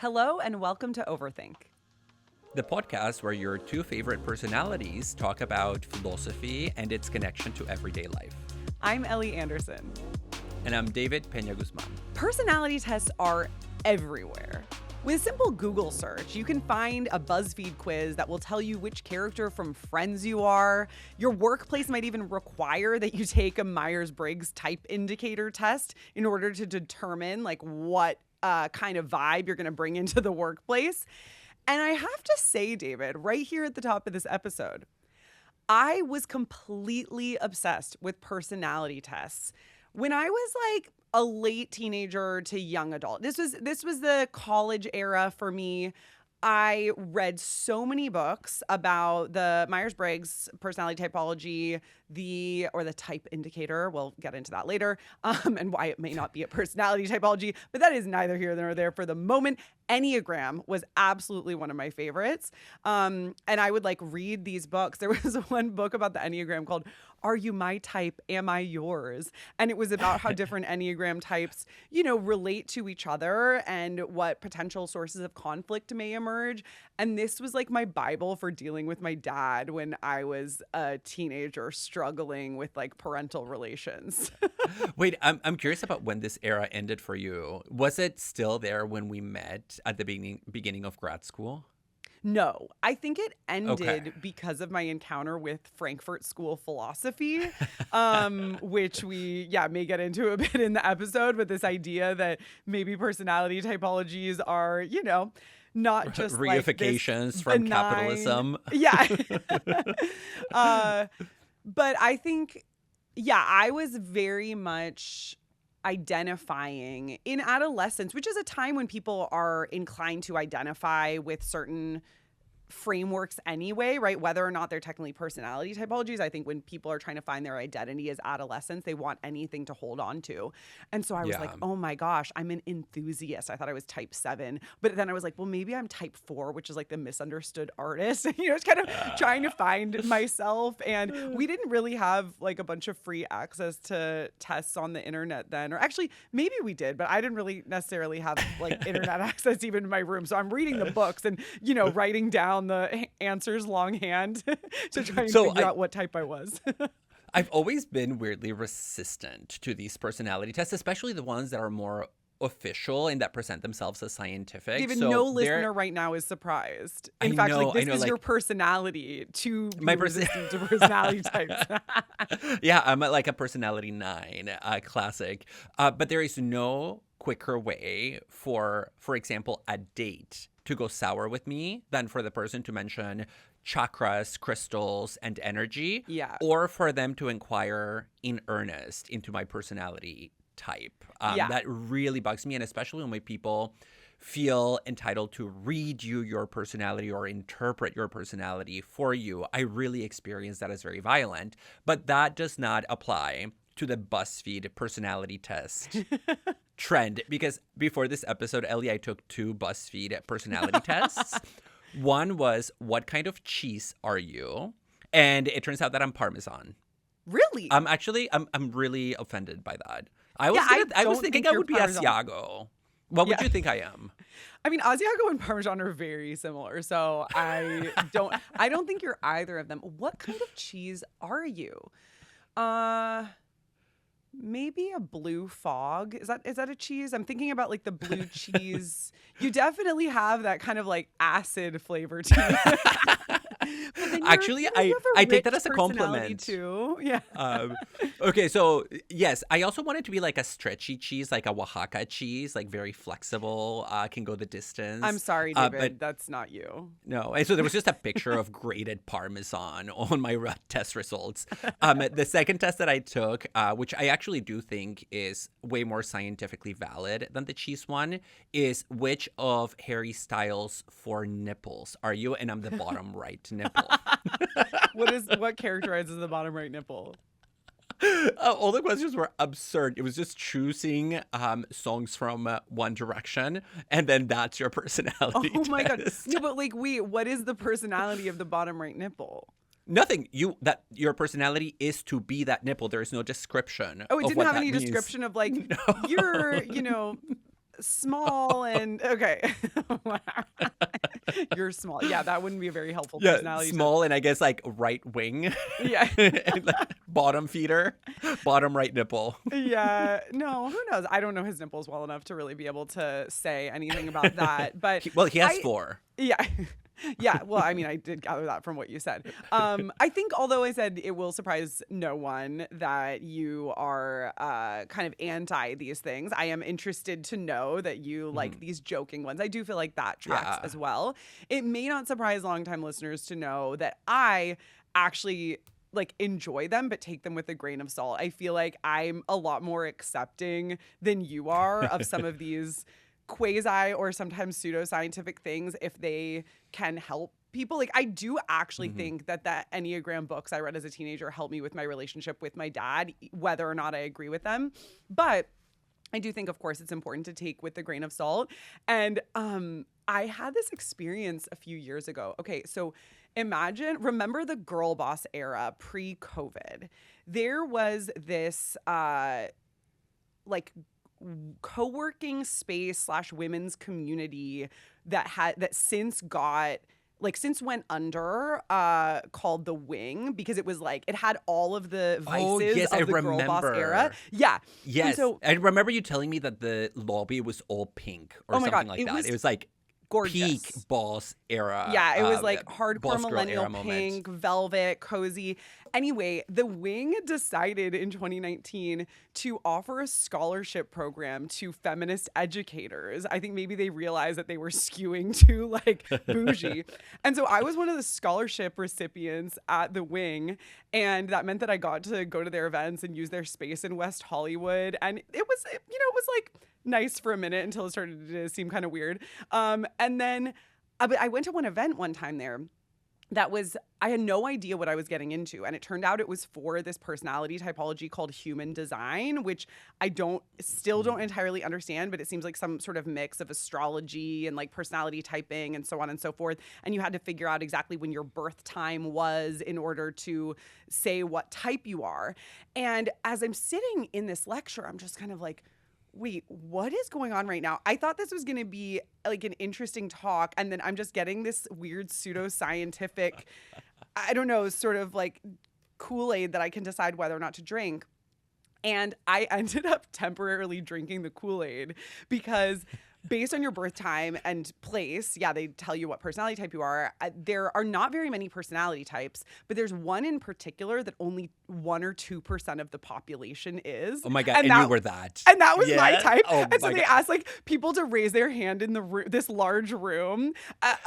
Hello and welcome to Overthink. The podcast where your two favorite personalities talk about philosophy and its connection to everyday life. I'm Ellie Anderson. And I'm David Peña Guzman. Personality tests are everywhere. With a simple Google search, you can find a Buzzfeed quiz that will tell you which character from Friends you are. Your workplace might even require that you take a Myers-Briggs Type Indicator test in order to determine what kind of vibe you're going to bring into the workplace. And I have to say, David, right here at the top of this episode, I was completely obsessed with personality tests when I was a late teenager to young adult. This was the college era for me. I read so many books about the Myers-Briggs personality typology, the type indicator. We'll get into that later, and why it may not be a personality typology, but that is neither here nor there for the moment. Enneagram was absolutely one of my favorites. And I would read these books. There was one book about the Enneagram called Are You My Type? Am I Yours? And it was about how different Enneagram types, relate to each other and what potential sources of conflict may emerge. And this was my Bible for dealing with my dad when I was a teenager struggling with parental relations. Wait, I'm curious about when this era ended for you. Was it still there when we met at the beginning of grad school? No, I think it ended because of my encounter with Frankfurt School philosophy, which we may get into a bit in the episode, but this idea that maybe personality typologies are, not just reifications from benign capitalism. Yeah. But I think, I was very much identifying in adolescence, which is a time when people are inclined to identify with certain frameworks anyway, right? Whether or not they're technically personality typologies. I think when people are trying to find their identity as adolescents, they want anything to hold on to. And so I was oh my gosh, I'm an enthusiast. I thought I was type 7. But then I was well, maybe I'm type 4, which is the misunderstood artist. It's kind of trying to find myself. And we didn't really have a bunch of free access to tests on the internet then. Or actually, maybe we did, but I didn't really necessarily have internet access even in my room. So I'm reading the books and, writing down the answers longhand to try and figure out what type I was. I've always been weirdly resistant to these personality tests, especially the ones that are more official and that present themselves as scientific. David, no listener right now is surprised. In fact, this is your personality to be resistant to personality types. Yeah, I'm a personality 9, classic. But there is no quicker way for example, a date to go sour with me than for the person to mention chakras, crystals, and energy. Yeah. Or for them to inquire in earnest into my personality type. That really bugs me. And especially when people feel entitled to read you your personality or interpret your personality for you. I really experience that as very violent. But that does not apply to the Buzzfeed personality test trend, because before this episode, Ellie, I took 2 Buzzfeed personality tests. One was, what kind of cheese are you? And it turns out that I'm Parmesan. Really? I'm really offended by that. I was thinking I would be Asiago. What would you think I am? I mean, Asiago and Parmesan are very similar, so I don't think you're either of them. What kind of cheese are you? Maybe a blue fog. Is that a cheese? I'm thinking about the blue cheese. You definitely have that kind of acid flavor to you. Actually, I take that as a compliment too. Yeah. Okay, so yes, I also want it to be a stretchy cheese, like a Oaxaca cheese, very flexible, can go the distance. I'm sorry, David, but that's not you. No, and so there was just a picture of grated Parmesan on my test results. The second test that I took, which I actually do think is way more scientifically valid than the cheese one, is which of Harry Styles' 4 nipples are you? And I'm the bottom right nipple. What characterizes the bottom right nipple? All the questions were absurd. It was just choosing songs from One Direction, and then that's your personality. Oh my god! No, but what is the personality of the bottom right nipple? Nothing. Your personality is to be that nipple. There is no description. Oh, it of didn't what have that any means. description of you're small and okay. You're small. Yeah, that wouldn't be a very helpful Yeah, personality small and I guess like right wing. Yeah. And, like, bottom feeder, bottom right nipple. Yeah. No, who knows? I don't know his nipples well enough to really be able to say anything about that. But Well, he has 4. Yeah. Yeah. Well, I mean, I did gather that from what you said. I think, although I said it will surprise no one that you are kind of anti these things, I am interested to know that you like these joking ones. I do feel like that tracks as well. It may not surprise longtime listeners to know that I actually like enjoy them, but take them with a grain of salt. I feel like I'm a lot more accepting than you are of some of these quasi or sometimes pseudoscientific things if they can help people. Like I do actually think that Enneagram books I read as a teenager helped me with my relationship with my dad, whether or not I agree with them. But I do think, of course, it's important to take with a grain of salt. And I had this experience a few years ago. Okay, so remember the girl boss era pre-COVID. There was this like co-working space / women's community that since went under called The Wing, because it was like it had all of the vices of the girl boss era. Yeah. Yes. And so I remember you telling me that the lobby was all pink or something like that. It was like gorgeous. Peak boss era. Yeah, it was like hardcore millennial moment. pink, velvet, cozy. Anyway, The Wing decided in 2019 to offer a scholarship program to feminist educators. I think maybe they realized that they were skewing too like bougie. And so I was one of the scholarship recipients at The Wing, and that meant that I got to go to their events and use their space in West Hollywood. And it was like nice for a minute until it started to seem kind of weird. And then I went to one event one time there I had no idea what I was getting into. And it turned out it was for this personality typology called human design, which I still don't entirely understand, but it seems like some sort of mix of astrology and like personality typing and so on and so forth. And you had to figure out exactly when your birth time was in order to say what type you are. And as I'm sitting in this lecture, I'm just kind of like, wait, what is going on right now? I thought this was going to be like an interesting talk, and then I'm just getting this weird pseudoscientific, I don't know, sort of like Kool-Aid that I can decide whether or not to drink. And I ended up temporarily drinking the Kool-Aid because based on your birth time and place, they tell you what personality type you are. There are not very many personality types, but there's one in particular that only 1 or 2% of the population is. Oh my God, and you were that. And that was my type. Oh, and so they asked like people to raise their hand in this large room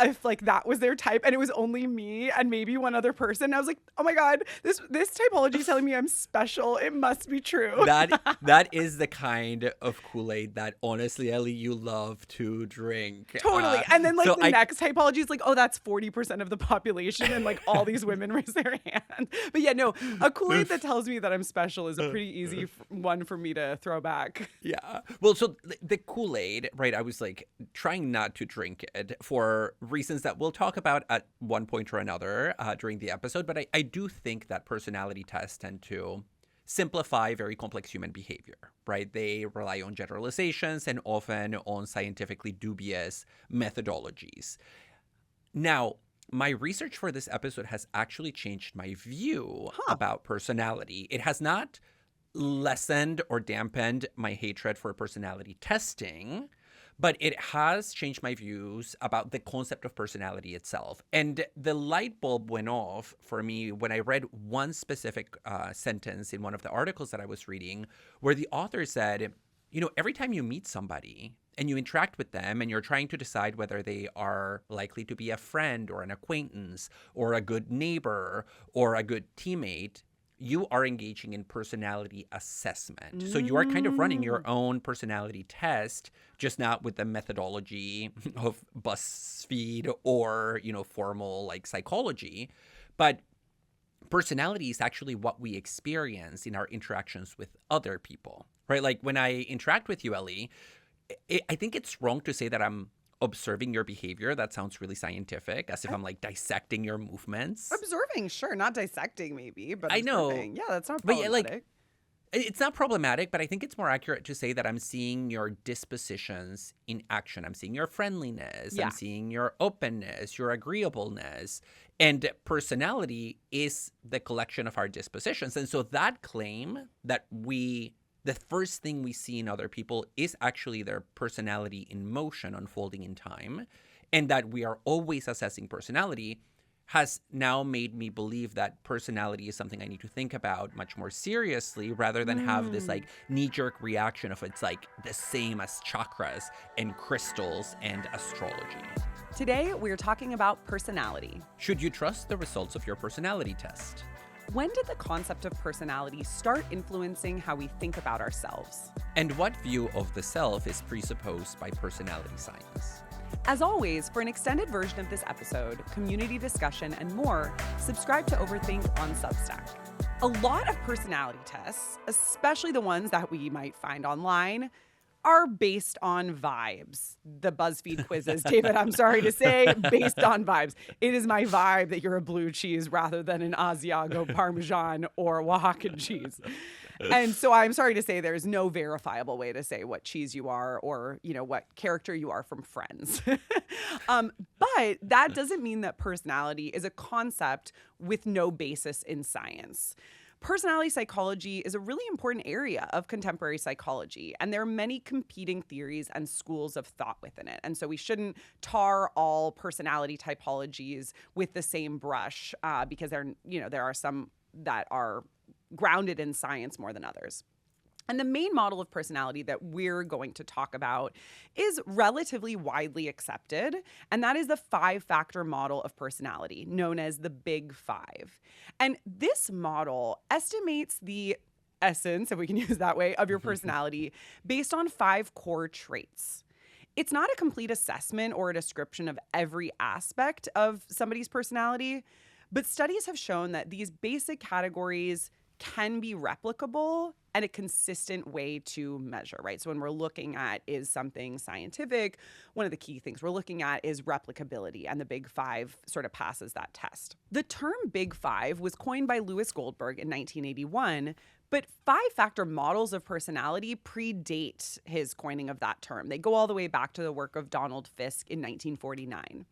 if like that was their type, and it was only me and maybe one other person. And I was like, oh my God, this typology is telling me I'm special. It must be true. That is the kind of Kool-Aid that honestly, Ellie, you love to drink. Totally. And then like next typology is like, oh, that's 40% of the population, and like all these women raise their hand. But yeah, no, a Kool-Aid that tells me that I'm special is a pretty easy one for me to throw back. Yeah. Well, so the Kool-Aid, right, I was like trying not to drink it for reasons that we'll talk about at one point or another during the episode. But I do think that personality tests tend to simplify very complex human behavior, right? They rely on generalizations and often on scientifically dubious methodologies. Now, my research for this episode has actually changed my view about personality. It has not lessened or dampened my hatred for personality testing, but it has changed my views about the concept of personality itself. And the light bulb went off for me when I read one specific sentence in one of the articles that I was reading, where the author said, every time you meet somebody and you interact with them and you're trying to decide whether they are likely to be a friend or an acquaintance or a good neighbor or a good teammate, you are engaging in personality assessment. So you are kind of running your own personality test, just not with the methodology of Buzzfeed or, formal like psychology. But personality is actually what we experience in our interactions with other people, right? Like when I interact with you, Ellie, I think it's wrong to say that I'm observing your behavior. That sounds really scientific, as if I'm like dissecting your movements. Observing, sure, not dissecting maybe, but I know. Yeah, that's not problematic. But It's not problematic, but I think it's more accurate to say that I'm seeing your dispositions in action. I'm seeing your friendliness. Yeah. I'm seeing your openness, your agreeableness. And personality is the collection of our dispositions. And so that claim that the first thing we see in other people is actually their personality in motion unfolding in time, and that we are always assessing personality has now made me believe that personality is something I need to think about much more seriously rather than have this like knee-jerk reaction of it's like the same as chakras and crystals and astrology. Today, we're talking about personality. Should you trust the results of your personality test? When did the concept of personality start influencing how we think about ourselves? And what view of the self is presupposed by personality science? As always, for an extended version of this episode, community discussion, and more, subscribe to Overthink on Substack. A lot of personality tests, especially the ones that we might find online, are based on vibes. The Buzzfeed quizzes, David, I'm sorry to say, based on vibes. It is my vibe that you're a blue cheese rather than an Asiago Parmesan or Oaxacan cheese. And so I'm sorry to say there's no verifiable way to say what cheese you are or, what character you are from Friends. But that doesn't mean that personality is a concept with no basis in science. Personality psychology is a really important area of contemporary psychology, and there are many competing theories and schools of thought within it. And so we shouldn't tar all personality typologies with the same brush because there are some that are grounded in science more than others. And the main model of personality that we're going to talk about is relatively widely accepted, and that is the 5-factor model of personality, known as the Big Five. And this model estimates the essence, if we can use that way, of your personality based on 5 core traits. It's not a complete assessment or a description of every aspect of somebody's personality, but studies have shown that these basic categories can be replicable and a consistent way to measure, right? So when we're looking at is something scientific, one of the key things we're looking at is replicability, and the Big Five sort of passes that test. The term Big Five was coined by Louis Goldberg in 1981, but 5-factor models of personality predate his coining of that term. They go all the way back to the work of Donald Fisk in 1949.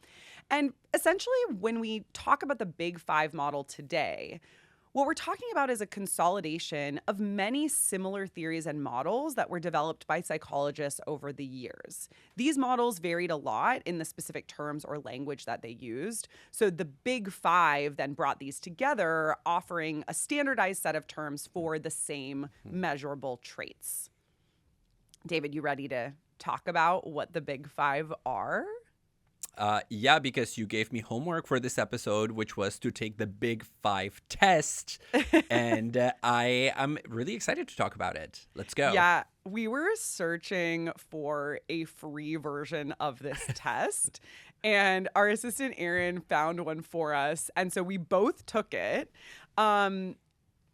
And essentially, when we talk about the Big Five model today, what we're talking about is a consolidation of many similar theories and models that were developed by psychologists over the years. These models varied a lot in the specific terms or language that they used. So the Big Five then brought these together, offering a standardized set of terms for the same measurable traits. David, you ready to talk about what the Big Five are? Yeah, because you gave me homework for this episode, which was to take the Big Five test. And I am really excited to talk about it. Let's go. Yeah, we were searching for a free version of this test, and our assistant Erin found one for us. And so we both took it.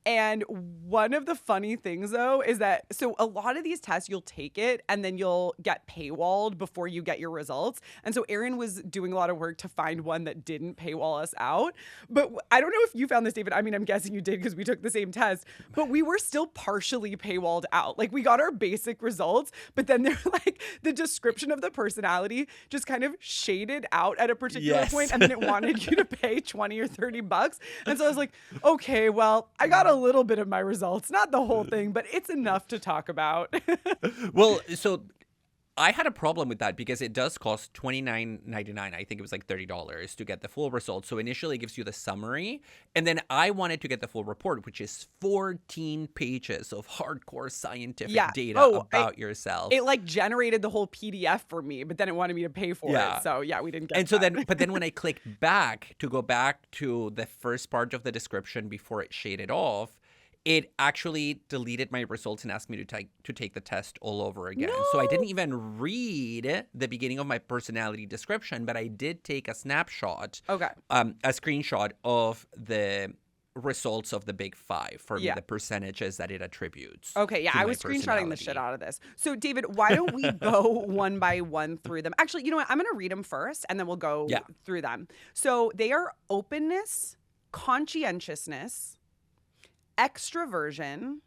And one of the funny things, though, is that so a lot of these tests, you'll take it and then you'll get paywalled before you get your results. And so Erin was doing a lot of work to find one that didn't paywall us out. But I don't know if you found this, David. I mean, I'm guessing you did because we took the same test. But we were still partially paywalled out. Like, we got our basic results, but then they're like the description of the personality just kind of shaded out at a particular point, and then it wanted you to pay $20 or $30. And so I was like, okay, well, I got a little bit of my results, not the whole thing, but it's enough to talk about. Well, so I had a problem with that because it does cost $29.99. I think it was like $30 to get the full results. So initially it gives you the summary. And then I wanted to get the full report, which is 14 pages of hardcore scientific data about yourself. It like generated the whole PDF for me, but then it wanted me to pay for it. So yeah, we didn't get that. But then when I clicked back to go back to the first part of the description before it shaded off, it actually deleted my results and asked me to take the test all over again. No. So I didn't even read the beginning of my personality description, but I did take a snapshot, a screenshot of the results of the Big Five for me, the percentages that it attributes. Okay, yeah, I was screenshotting the shit out of this. So, David, why don't we go one by one through them? Actually, you know what? I'm going to read them first, and then we'll go through them. So they are openness, conscientiousness, extroversion,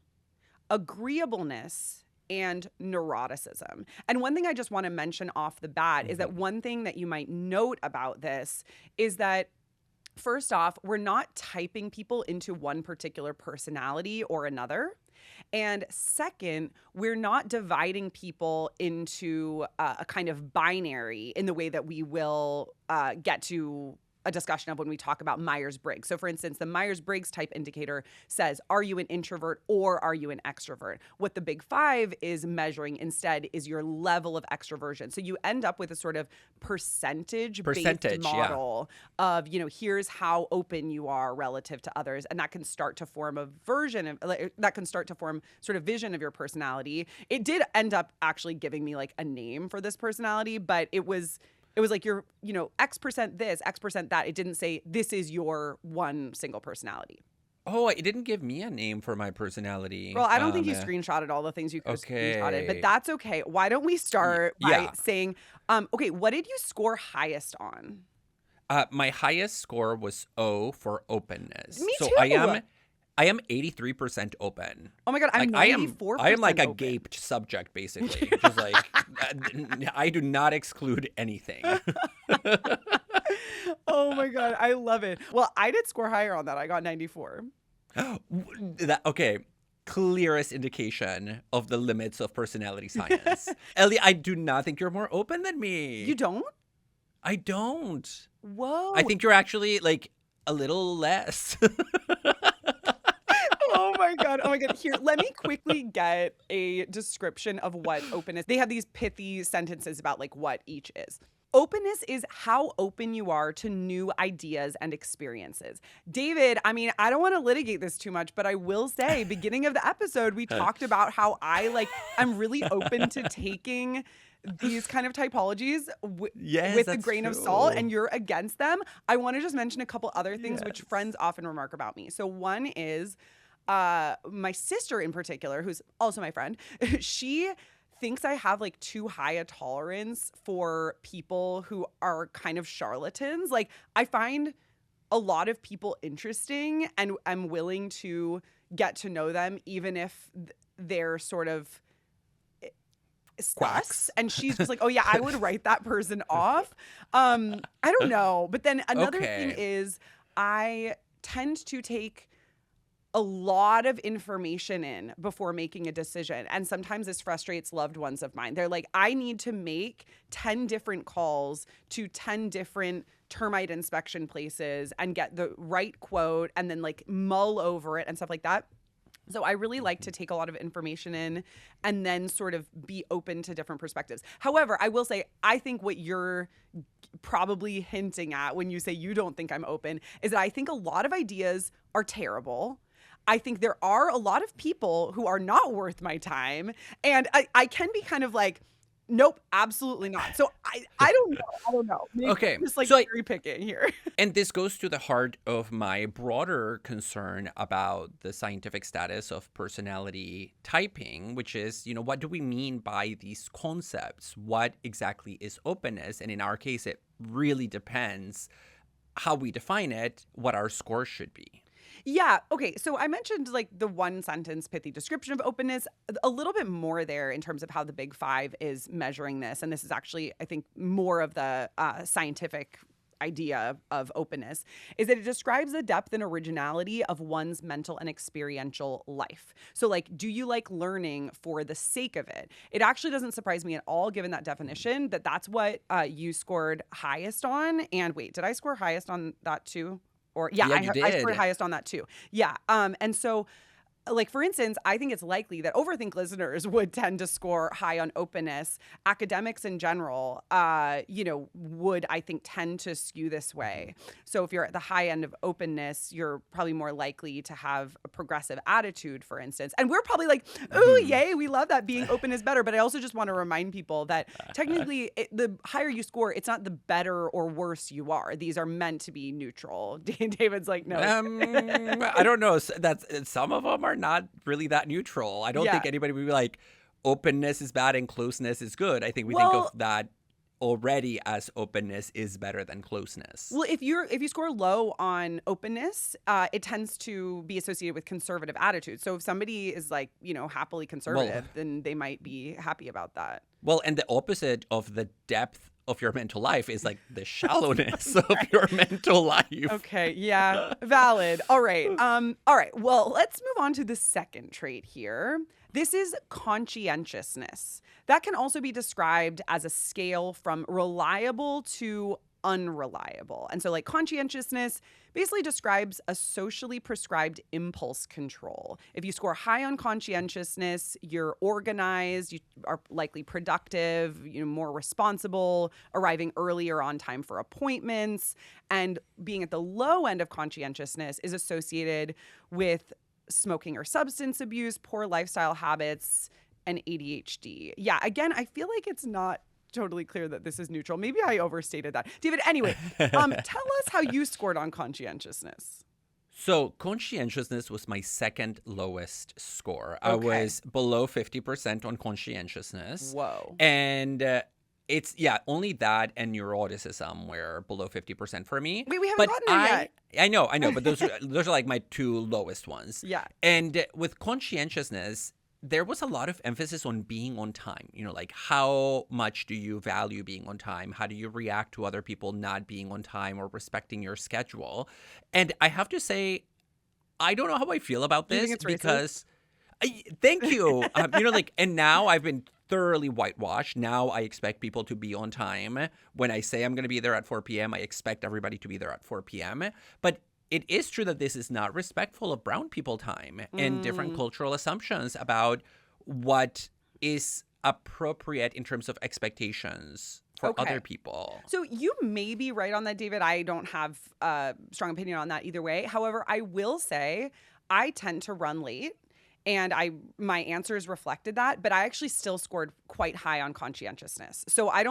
agreeableness, and neuroticism. And one thing I just want to mention off the bat is that one thing that you might note about this is that, first off, we're not typing people into one particular personality or another. And second, we're not dividing people into a kind of binary in the way that we will get to a discussion of when we talk about Myers-Briggs. So for instance, the Myers-Briggs Type Indicator says, are you an introvert or are you an extrovert? What the Big Five is measuring instead is your level of extroversion. So you end up with a sort of percentage-based model of, here's how open you are relative to others. And that can start to form a version of, that can start to form sort of vision of your personality. It did end up actually giving me like a name for this personality, but it was like you're, X% this, X% that. It didn't say this is your one single personality. Oh, it didn't give me a name for my personality. Well, I don't think you screenshotted all the things you could have screenshotted, but that's okay. Why don't we start by saying, okay, what did you score highest on? My highest score was O for openness. Me so too. I am 83% open. Oh my God, I'm 94% I am like a open. gaped subject, basically. Just like, I do not exclude anything. Oh my God, I love it. Well, I did score higher on that. I got 94. Okay. Clearest indication of the limits of personality science. Ellie, I do not think you're more open than me. You don't? I don't. Whoa. I think you're actually like a little less. Oh my God. Here, let me quickly get a description of what openness. They have these pithy sentences about like what each is. Openness is how open you are to new ideas and experiences. David, I don't want to litigate this too much, but I will say, beginning of the episode, we talked about how I'm really open to taking these kind of typologies with a grain of salt, and you're against them. I want to just mention a couple other things which friends often remark about me. So one is my sister in particular, who's also my friend, she thinks I have like too high a tolerance for people who are kind of charlatans. Like, I find a lot of people interesting and I'm willing to get to know them even if they're sort of Quacks. And she's just like, oh yeah, I would write that person off. I don't know. But then another thing is I tend to take a lot of information in before making a decision. And sometimes this frustrates loved ones of mine. They're like, I need to make 10 different calls to 10 different termite inspection places and get the right quote and then like mull over it and stuff like that. So I really like to take a lot of information in and then sort of be open to different perspectives. However, I will say, I think what you're probably hinting at when you say you don't think I'm open is that I think a lot of ideas are terrible. I think there are a lot of people who are not worth my time. And I can be kind of like, nope, absolutely not. So I don't know. Maybe Okay. I'm just like So cherry picking here. And this goes to the heart of my broader concern about the scientific status of personality typing, which is, what do we mean by these concepts? What exactly is openness? And in our case, it really depends how we define it, what our score should be. Yeah. Okay. So I mentioned like the one sentence pithy description of openness, a little bit more there in terms of how the Big Five is measuring this. And this is actually, I think, more of the scientific idea of openness is that it describes the depth and originality of one's mental and experiential life. So like, do you like learning for the sake of it? It actually doesn't surprise me at all, given that definition, that that's what you scored highest on. And wait, did I score highest on that too? Or I scored highest on that too. Yeah. And so, like, for instance, I think it's likely that Overthink listeners would tend to score high on openness. Academics in general, would, I think, tend to skew this way. So if you're at the high end of openness, you're probably more likely to have a progressive attitude, for instance. And we're probably like, ooh, yay, we love that. Being open is better. But I also just want to remind people that technically the higher you score, it's not the better or worse you are. These are meant to be neutral. David's like, no. I don't know. Some of them are not really that neutral. I don't think anybody would be like, openness is bad and closeness is good. I think we think of that already as openness is better than closeness. Well, if you score low on openness, it tends to be associated with conservative attitudes. So if somebody is like, happily conservative, then they might be happy about that. Well, and the opposite of the depth of your mental life is like the shallowness of your mental life. Okay, yeah, valid. All right. All right. Well, let's move on to the second trait here. This is conscientiousness. That can also be described as a scale from reliable to unreliable. And so like conscientiousness basically describes a socially prescribed impulse control. If you score high on conscientiousness, you're organized, you are likely productive, more responsible, arriving earlier on time for appointments, and being at the low end of conscientiousness is associated with smoking or substance abuse, poor lifestyle habits, and ADHD. Yeah, again, I feel like it's not totally clear that this is neutral. Maybe I overstated that. David, anyway, tell us how you scored on conscientiousness. So conscientiousness was my second lowest score. Okay. I was below 50% on conscientiousness. Whoa. And it's, only that and neuroticism were below 50% for me. Wait, we haven't gotten there yet. I know, but those are like my two lowest ones. Yeah. And with conscientiousness, there was a lot of emphasis on being on time. Like how much do you value being on time? How do you react to other people not being on time or respecting your schedule? And I have to say, I don't know how I feel about this because thank you. And now I've been thoroughly whitewashed. Now I expect people to be on time. When I say I'm going to be there at 4 p.m., I expect everybody to be there at 4 p.m. But it is true that this is not respectful of brown people time and different cultural assumptions about what is appropriate in terms of expectations for other people. So you may be right on that, David. I don't have a strong opinion on that either way. However, I will say I tend to run late. And my answers reflected that, but I actually still scored quite high on conscientiousness. So I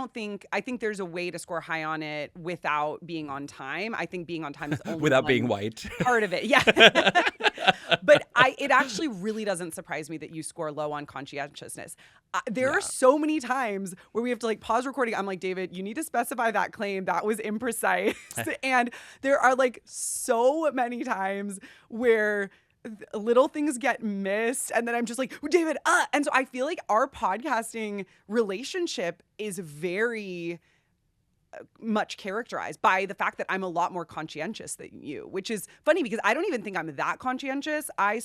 think there's a way to score high on it without being on time. I think being on time is only without being white. Part of it, yeah. But it actually really doesn't surprise me that you score low on conscientiousness. There are so many times where we have to like pause recording. I'm like, David, you need to specify that claim. That was imprecise. And there are like so many times where little things get missed and then I'm just like, David, and so I feel like our podcasting relationship is very much characterized by the fact that I'm a lot more conscientious than you, which is funny because I don't even think I'm that conscientious. I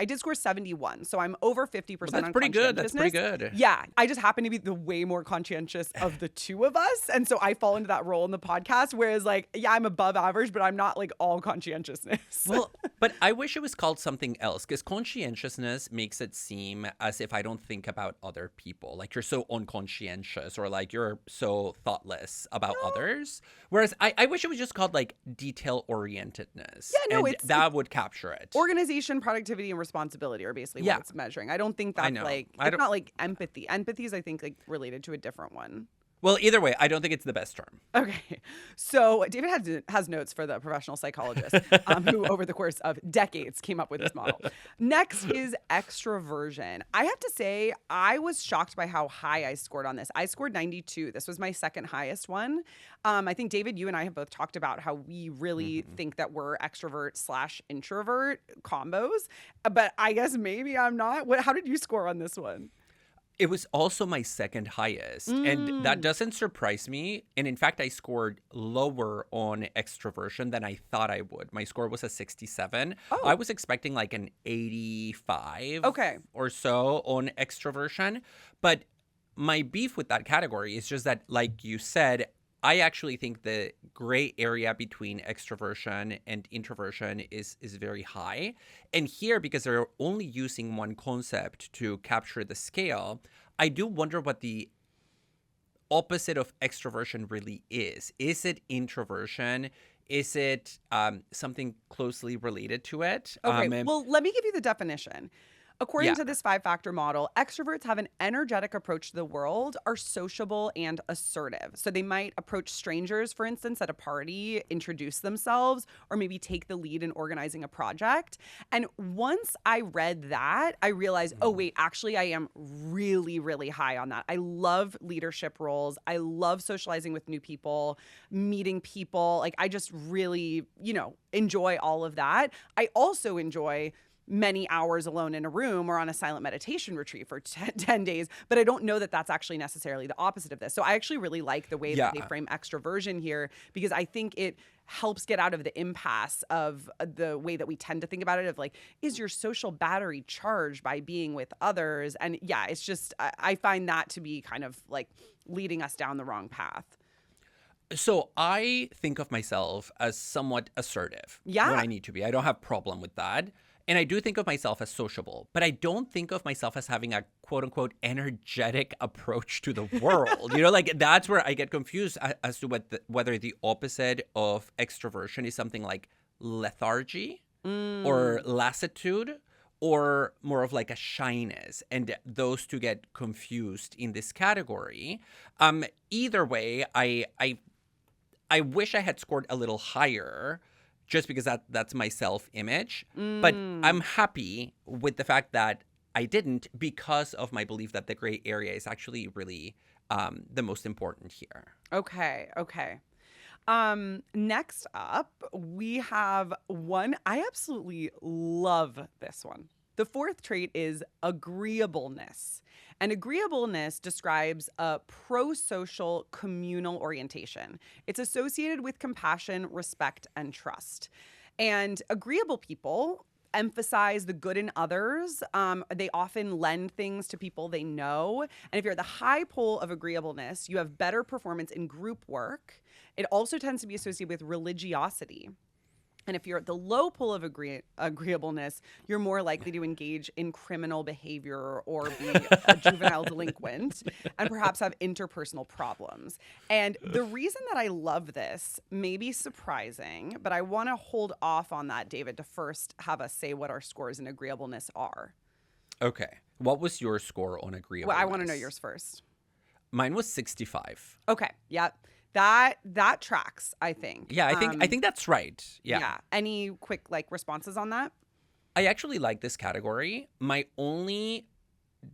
did score 71, so I'm over 50% on pretty good. That's pretty conscientiousness. good. Yeah, I just happen to be the way more conscientious of the two of us, and so I fall into that role in the podcast, whereas like, yeah, I'm above average, but I'm not like all conscientiousness. Well, but I wish it was called something else because conscientiousness makes it seem as if I don't think about other people. Like you're so unconscientious or like you're so thoughtless about others. Whereas I wish it was just called like detail orientedness. Yeah, no, and that would capture it. Organization, productivity, and responsibility are basically what it's measuring. I don't think that's it's not like empathy. Empathy is, I think, like related to a different one. Well, either way, I don't think it's the best term. Okay. So David has notes for the professional psychologist who over the course of decades came up with this model. Next is extroversion. I have to say, I was shocked by how high I scored on this. I scored 92. This was my second highest one. I think, David, you and I have both talked about how we really think that we're extrovert/introvert combos. But I guess maybe I'm not. How did you score on this one? It was also my second highest, and that doesn't surprise me. And in fact, I scored lower on extroversion than I thought I would. My score was a 67. Oh. I was expecting like an 85 or so on extroversion. But my beef with that category is just that, like you said, I actually think the gray area between extroversion and introversion is very high. And here, because they're only using one concept to capture the scale, I do wonder what the opposite of extroversion really is. Is it introversion? Is it something closely related to it? Okay, well, let me give you the definition. According to this 5-factor model, extroverts have an energetic approach to the world, are sociable and assertive. So they might approach strangers, for instance, at a party, introduce themselves, or maybe take the lead in organizing a project. And once I read that, I realized, oh, wait, actually, I am really, really high on that. I love leadership roles. I love socializing with new people, meeting people. Like, I just really, enjoy all of that. I also enjoy many hours alone in a room or on a silent meditation retreat for 10 days. But I don't know that that's actually necessarily the opposite of this. So I actually really like the way that they frame extroversion here, because I think it helps get out of the impasse of the way that we tend to think about it of like, is your social battery charged by being with others? And yeah, it's just, I find that to be kind of like leading us down the wrong path. So I think of myself as somewhat assertive when I need to be. I don't have problem with that. And I do think of myself as sociable, but I don't think of myself as having a quote unquote energetic approach to the world. Like that's where I get confused as to whether the opposite of extroversion is something like lethargy or lassitude, or more of like a shyness. And those two get confused in this category. Either way, I wish I had scored a little higher, just because that's my self-image. But I'm happy with the fact that I didn't, because of my belief that the gray area is actually really the most important here. Okay. Next up, we have one. I absolutely love this one. The 4th trait is agreeableness. And agreeableness describes a pro-social communal orientation. It's associated with compassion, respect, and trust. And agreeable people emphasize the good in others. They often lend things to people they know. And if you're at the high pole of agreeableness, you have better performance in group work. It also tends to be associated with religiosity. And if you're at the low pole of agreeableness, you're more likely to engage in criminal behavior or be a juvenile delinquent and perhaps have interpersonal problems. And the reason that I love this may be surprising, but I want to hold off on that, David, to first have us say what our scores in agreeableness are. Okay. What was your score on agreeableness? Well, I want to know yours first. Mine was 65. Okay. Yep. That tracks, I think. Yeah, I think that's right. Yeah. Any quick responses on that? I actually like this category. My only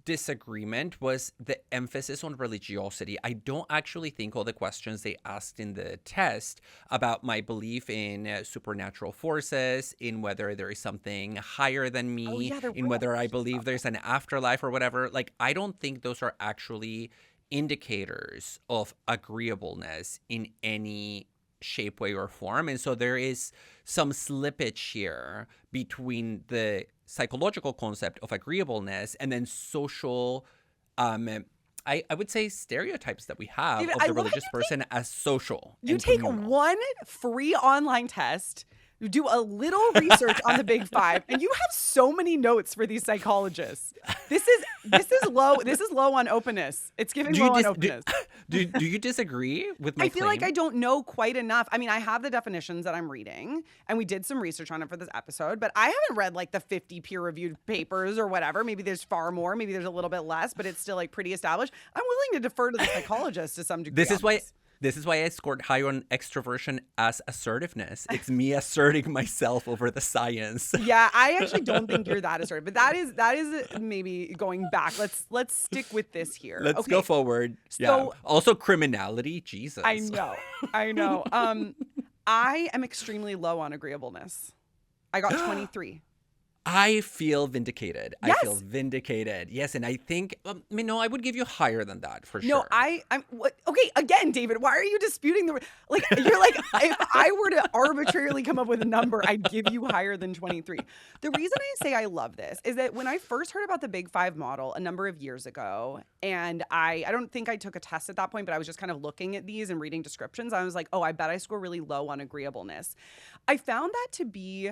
disagreement was the emphasis on religiosity. I don't actually think all the questions they asked in the test about my belief in supernatural forces, in whether there is something higher than me, in whether I believe there's an afterlife or whatever. I don't think those are actually indicators of agreeableness in any shape, way, or form. And so there is some slippage here between the psychological concept of agreeableness and then social, I would say, stereotypes that we have of the religious person as social. You take one free online test, you do a little research on the Big Five, and you have so many notes for these psychologists. This is low. This is low on openness. It's giving low on openness. Do you disagree with my claim? I feel like I don't know quite enough. I mean, I have the definitions that I'm reading, and we did some research on it for this episode, but I haven't read the 50 peer-reviewed papers or whatever. Maybe there's far more. Maybe there's a little bit less, but it's still pretty established. I'm willing to defer to the psychologist to some degree. This is why I scored high on extroversion as assertiveness. It's me asserting myself over the science. Yeah, I actually don't think you're that assertive, but that is maybe going back. Let's stick with this here. Let's go forward. So, also criminality, Jesus. I know. I am extremely low on agreeableness. I got 23. I feel vindicated. Yes. I feel vindicated. Yes, and I think, no, I would give you higher than that for sure. No, I'm okay. Again, David, why are you disputing you're if I were to arbitrarily come up with a number, I'd give you higher than 23. The reason I say I love this is that when I first heard about the Big Five model a number of years ago, and I don't think I took a test at that point, but I was just kind of looking at these and reading descriptions. I was like, oh, I bet I score really low on agreeableness. I found that to be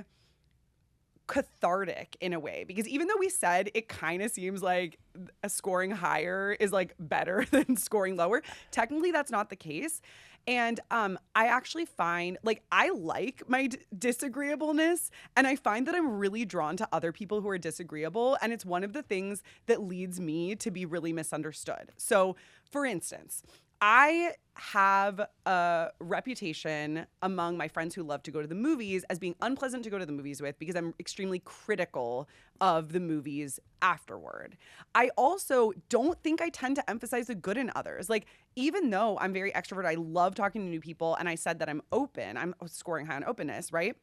cathartic in a way, because even though we said it kind of seems like scoring higher is better than scoring lower, technically that's not the case. And I actually find, like, I like my disagreeableness, and I find that I'm really drawn to other people who are disagreeable. And it's one of the things that leads me to be really misunderstood. So, for instance, I have a reputation among my friends who love to go to the movies as being unpleasant to go to the movies with because I'm extremely critical of the movies afterward. I also don't think I tend to emphasize the good in others. Like, even though I'm very extroverted, I love talking to new people, and I said that I'm open, I'm scoring high on openness, right?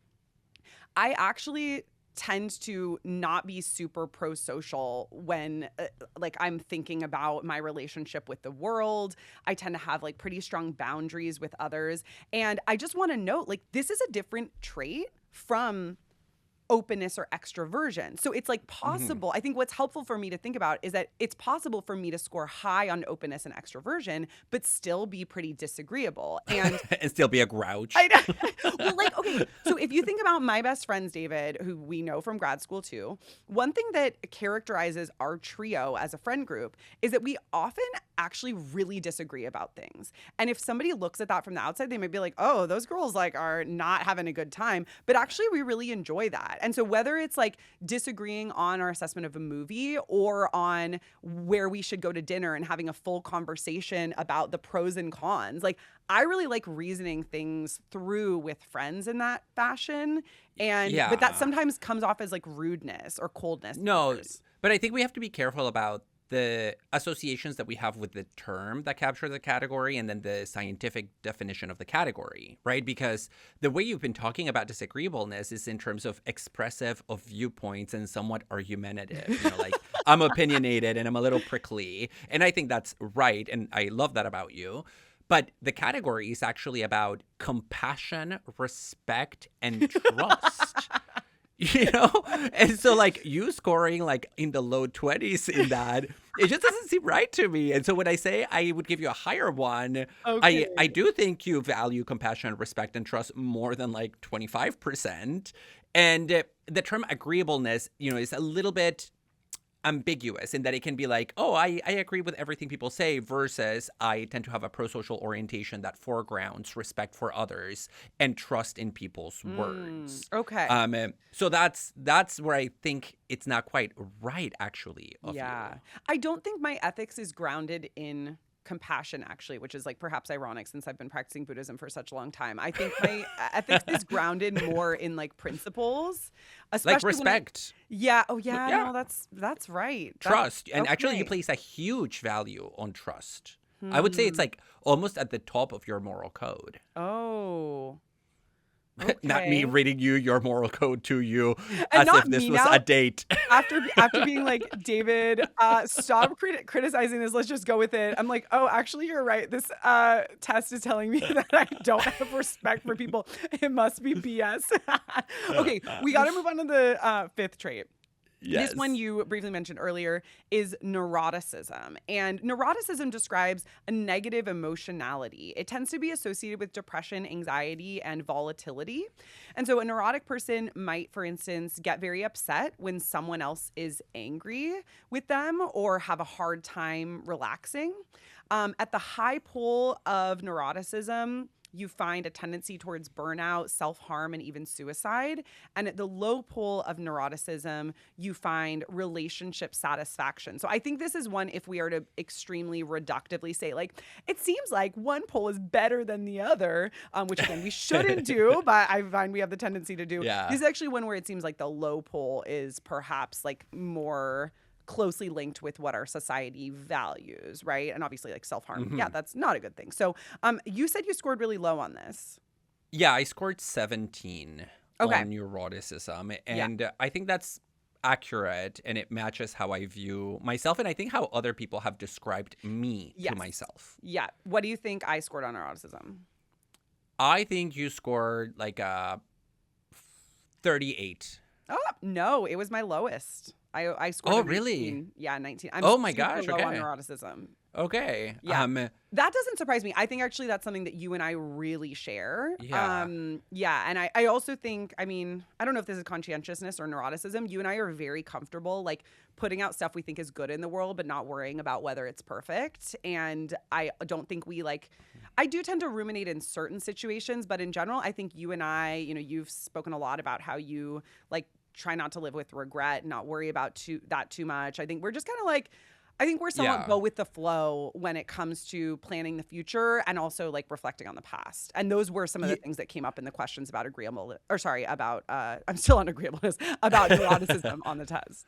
I actually tend to not be super pro-social when like I'm thinking about my relationship with the world. I tend to have like pretty strong boundaries with others. And I just want to note, like, this is a different trait from openness or extroversion. So it's like possible. I think what's helpful for me to think about is that it's possible for me to score high on openness and extroversion, but still be pretty disagreeable and and still be a grouch. Well, like, okay, so if you think about my best friends, David, who we know from grad school too, one thing that characterizes our trio as a friend group is that we often actually really disagree about things. And if somebody looks at that from the outside, they might be like, oh, those girls like are not having a good time. But actually, we really enjoy that. And so whether it's like disagreeing on our assessment of a movie or on where we should go to dinner and having a full conversation about the pros and cons, like I really like reasoning things through with friends in that fashion. And but that sometimes comes off as like rudeness or coldness. No, but I think we have to be careful about the associations that we have with the term that capture the category and then the scientific definition of the category, right? Because the way you've been talking about disagreeableness is in terms of expressive of viewpoints and somewhat argumentative. You know, like I'm opinionated and I'm a little prickly. And I think that's right. And I love that about you. But the category is actually about compassion, respect, and trust. You know? And so like you scoring like in the low 20s in that, it just doesn't seem right to me. And so when I say I would give you a higher one, I do think you value compassion, respect, and trust more than like 25%. And the term agreeableness, you know, is a little bit ambiguous in that it can be like, oh, I agree with everything people say versus I tend to have a pro-social orientation that foregrounds respect for others and trust in people's words. Okay. So that's where I think it's not quite right, actually. Yeah. I don't think my ethics is grounded in compassion, actually, which is like perhaps ironic since I've been practicing Buddhism for such a long time. I think my ethics is grounded more in like principles, especially like respect. No, that's right. Trust. And actually you place a huge value on trust. I would say it's like almost at the top of your moral code. Oh. Okay. Not me reading you your moral code to you and as if this was a date. After being like, David, stop criticizing this. Let's just go with it. I'm like, oh, actually, you're right. This test is telling me that I don't have respect for people. It must be BS. Okay, we got to move on to the fifth trait. Yes. This one you briefly mentioned earlier is neuroticism. And neuroticism describes a negative emotionality. It tends to be associated with depression, anxiety, and volatility. And so a neurotic person might, for instance, get very upset when someone else is angry with them or have a hard time relaxing. At the high pole of neuroticism, you find a tendency towards burnout, self-harm, and even suicide. And at the low pole of neuroticism, you find relationship satisfaction. So I think this is one, if we are to extremely reductively say, like, it seems like one pole is better than the other, which again, we shouldn't do, but I find we have the tendency to do. Yeah. This is actually one where it seems like the low pole is perhaps like more closely linked with what our society values, right? And obviously like self-harm, that's not a good thing. So you said you scored really low on this. Yeah, I scored 17 on neuroticism. And I think that's accurate and it matches how I view myself and I think how other people have described me to myself. Yeah. What do you think I scored on neuroticism? I think you scored like a 38. Oh, no, it was my lowest. I scored 19. Really? Yeah, 19. I'm oh my gosh, low okay. on neuroticism. Okay. Yeah. That doesn't surprise me. I think actually that's something that you and I really share. Yeah. Yeah. And I also think, I mean, I don't know if this is conscientiousness or neuroticism. You and I are very comfortable, like, putting out stuff we think is good in the world, but not worrying about whether it's perfect. And I don't think we I do tend to ruminate in certain situations, but in general, I think you and I, you've spoken a lot about how you like try not to live with regret, not worry about that too much. I think we're just kind of like, I think we're somewhat go with the flow when it comes to planning the future and also like reflecting on the past. And those were some of the things that came up in the questions about about I'm still on agreeableness, about neuroticism on the test.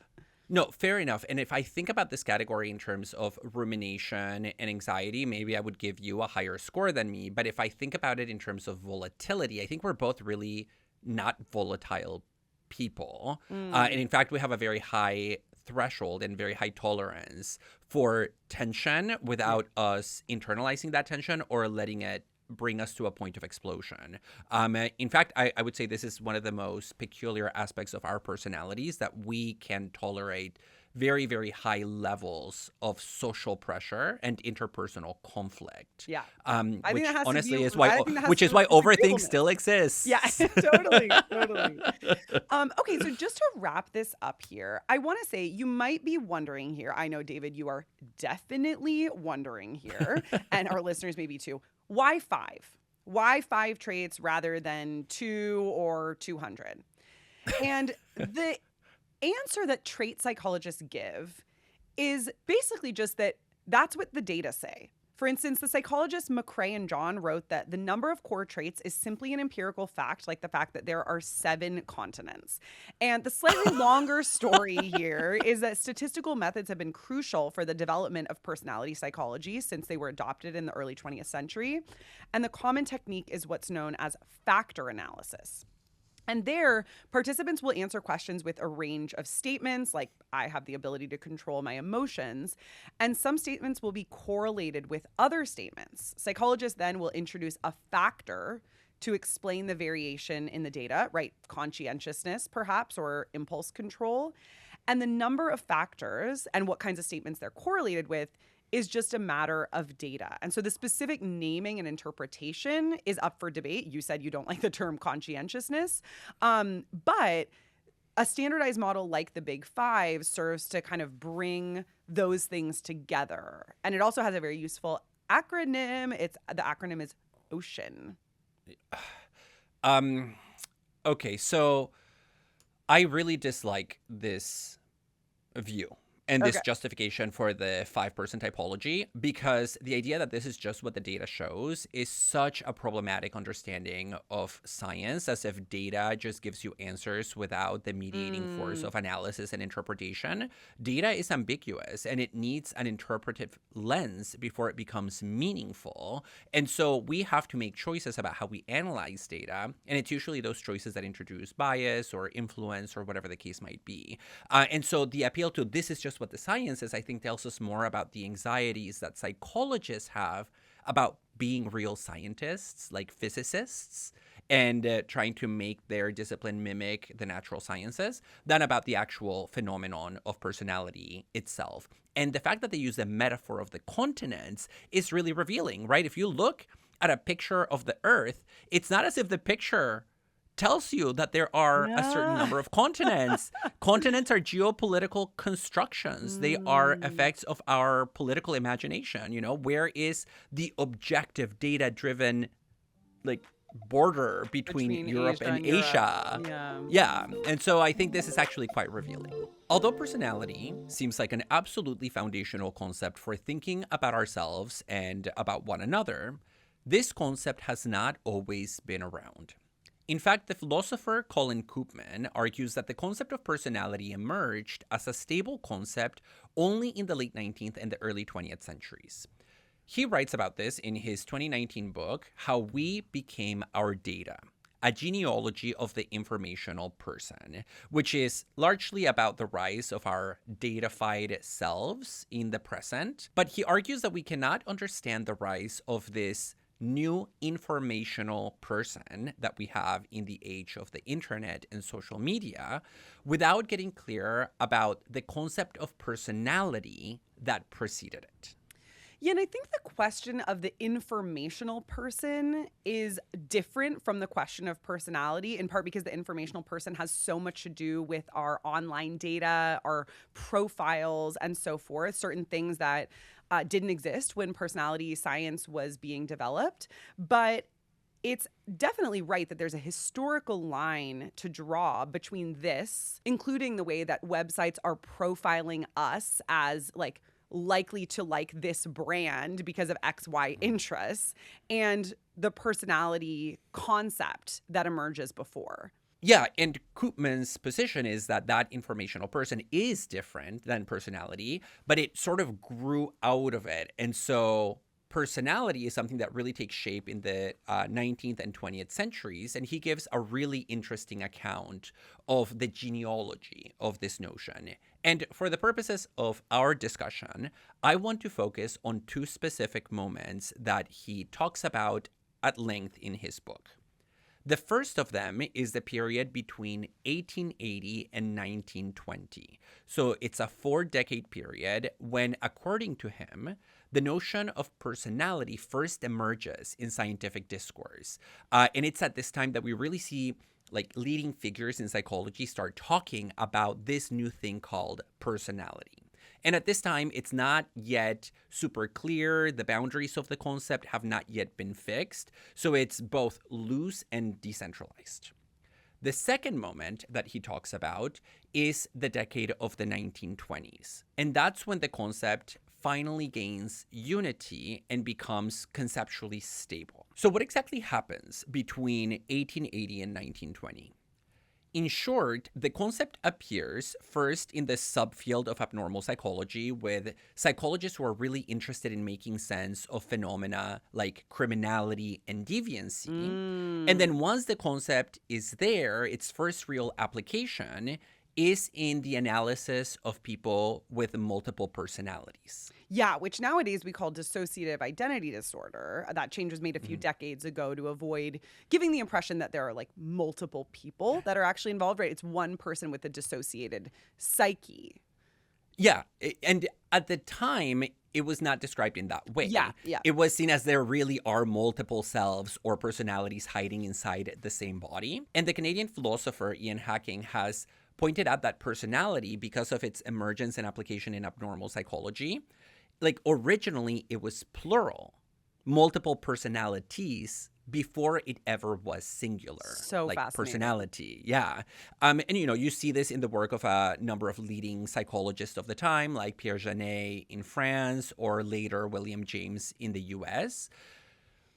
No, fair enough. And if I think about this category in terms of rumination and anxiety, maybe I would give you a higher score than me. But if I think about it in terms of volatility, I think we're both really not volatile people. And in fact, we have a very high threshold and very high tolerance for tension without us internalizing that tension or letting it bring us to a point of explosion. In fact, I would say this is one of the most peculiar aspects of our personalities, that we can tolerate very, very high levels of social pressure and interpersonal conflict. Yeah. I think which that has to honestly be- is why, I think that has which to is do why with overthink agreeableness. still exists. Yeah, totally. Okay, so just to wrap this up here, I want to say you might be wondering here. I know, David, you are definitely wondering here, and our listeners maybe too. Why 5? Why 5 traits rather than 2 or 200? And the answer that trait psychologists give is basically just that that's what the data say. For instance, the psychologists McCrae and John wrote that the number of core traits is simply an empirical fact, like the fact that there are 7 continents. And the slightly longer story here is that statistical methods have been crucial for the development of personality psychology since they were adopted in the early 20th century. And the common technique is what's known as factor analysis. And there, participants will answer questions with a range of statements, like, I have the ability to control my emotions. And some statements will be correlated with other statements. Psychologists then will introduce a factor to explain the variation in the data, right? Conscientiousness, perhaps, or impulse control. And the number of factors and what kinds of statements they're correlated with is just a matter of data. And so the specific naming and interpretation is up for debate. You said you don't like the term conscientiousness, but a standardized model like the Big Five serves to kind of bring those things together. And it also has a very useful acronym. The acronym is OCEAN. Okay, so I really dislike this view and this justification for the 5-person typology, because the idea that this is just what the data shows is such a problematic understanding of science, as if data just gives you answers without the mediating force of analysis and interpretation. Data is ambiguous and it needs an interpretive lens before it becomes meaningful. And so we have to make choices about how we analyze data. And it's usually those choices that introduce bias or influence or whatever the case might be. And so the appeal to this is just what the science is, I think, tells us more about the anxieties that psychologists have about being real scientists, like physicists, and trying to make their discipline mimic the natural sciences, than about the actual phenomenon of personality itself. And the fact that they use the metaphor of the continents is really revealing, right? If you look at a picture of the Earth, it's not as if the picture tells you that there are a certain number of continents. Continents are geopolitical constructions. They are effects of our political imagination. Where is the objective, data-driven, like, border between Europe and Asia? Yeah. And so I think this is actually quite revealing. Although personality seems like an absolutely foundational concept for thinking about ourselves and about one another, this concept has not always been around. In fact, the philosopher Colin Koopman argues that the concept of personality emerged as a stable concept only in the late 19th and the early 20th centuries. He writes about this in his 2019 book, How We Became Our Data, a genealogy of the informational person, which is largely about the rise of our datafied selves in the present. But he argues that we cannot understand the rise of this new informational person that we have in the age of the internet and social media without getting clear about the concept of personality that preceded it. Yeah, and I think the question of the informational person is different from the question of personality, in part because the informational person has so much to do with our online data, our profiles, and so forth, certain things that didn't exist when personality science was being developed. But it's definitely right that there's a historical line to draw between this, including the way that websites are profiling us as like likely to like this brand because of XY interests, and the personality concept that emerges before. Yeah, and Koopman's position is that that informational person is different than personality, but it sort of grew out of it. And so personality is something that really takes shape in the 19th and 20th centuries. And he gives a really interesting account of the genealogy of this notion. And for the purposes of our discussion, I want to focus on two specific moments that he talks about at length in his book. The first of them is the period between 1880 and 1920. So it's a 4-decade period when, according to him, the notion of personality first emerges in scientific discourse. And it's at this time that we really see like leading figures in psychology start talking about this new thing called personality. And at this time, it's not yet super clear. The boundaries of the concept have not yet been fixed. So it's both loose and decentralized. The second moment that he talks about is the decade of the 1920s. And that's when the concept finally gains unity and becomes conceptually stable. So what exactly happens between 1880 and 1920? In short, the concept appears first in the subfield of abnormal psychology with psychologists who are really interested in making sense of phenomena like criminality and deviancy. And then once the concept is there, its first real application is in the analysis of people with multiple personalities. Yeah, which nowadays we call dissociative identity disorder. That change was made a few decades ago to avoid giving the impression that there are like multiple people that are actually involved, right? It's one person with a dissociated psyche. Yeah, and at the time, it was not described in that way. Yeah. It was seen as there really are multiple selves or personalities hiding inside the same body. And the Canadian philosopher Ian Hacking has pointed out that personality, because of its emergence and application in abnormal psychology, like originally it was plural, multiple personalities before it ever was singular. So like fascinating. Personality, yeah. And you see this in the work of a number of leading psychologists of the time, like Pierre Janet in France or later William James in the US.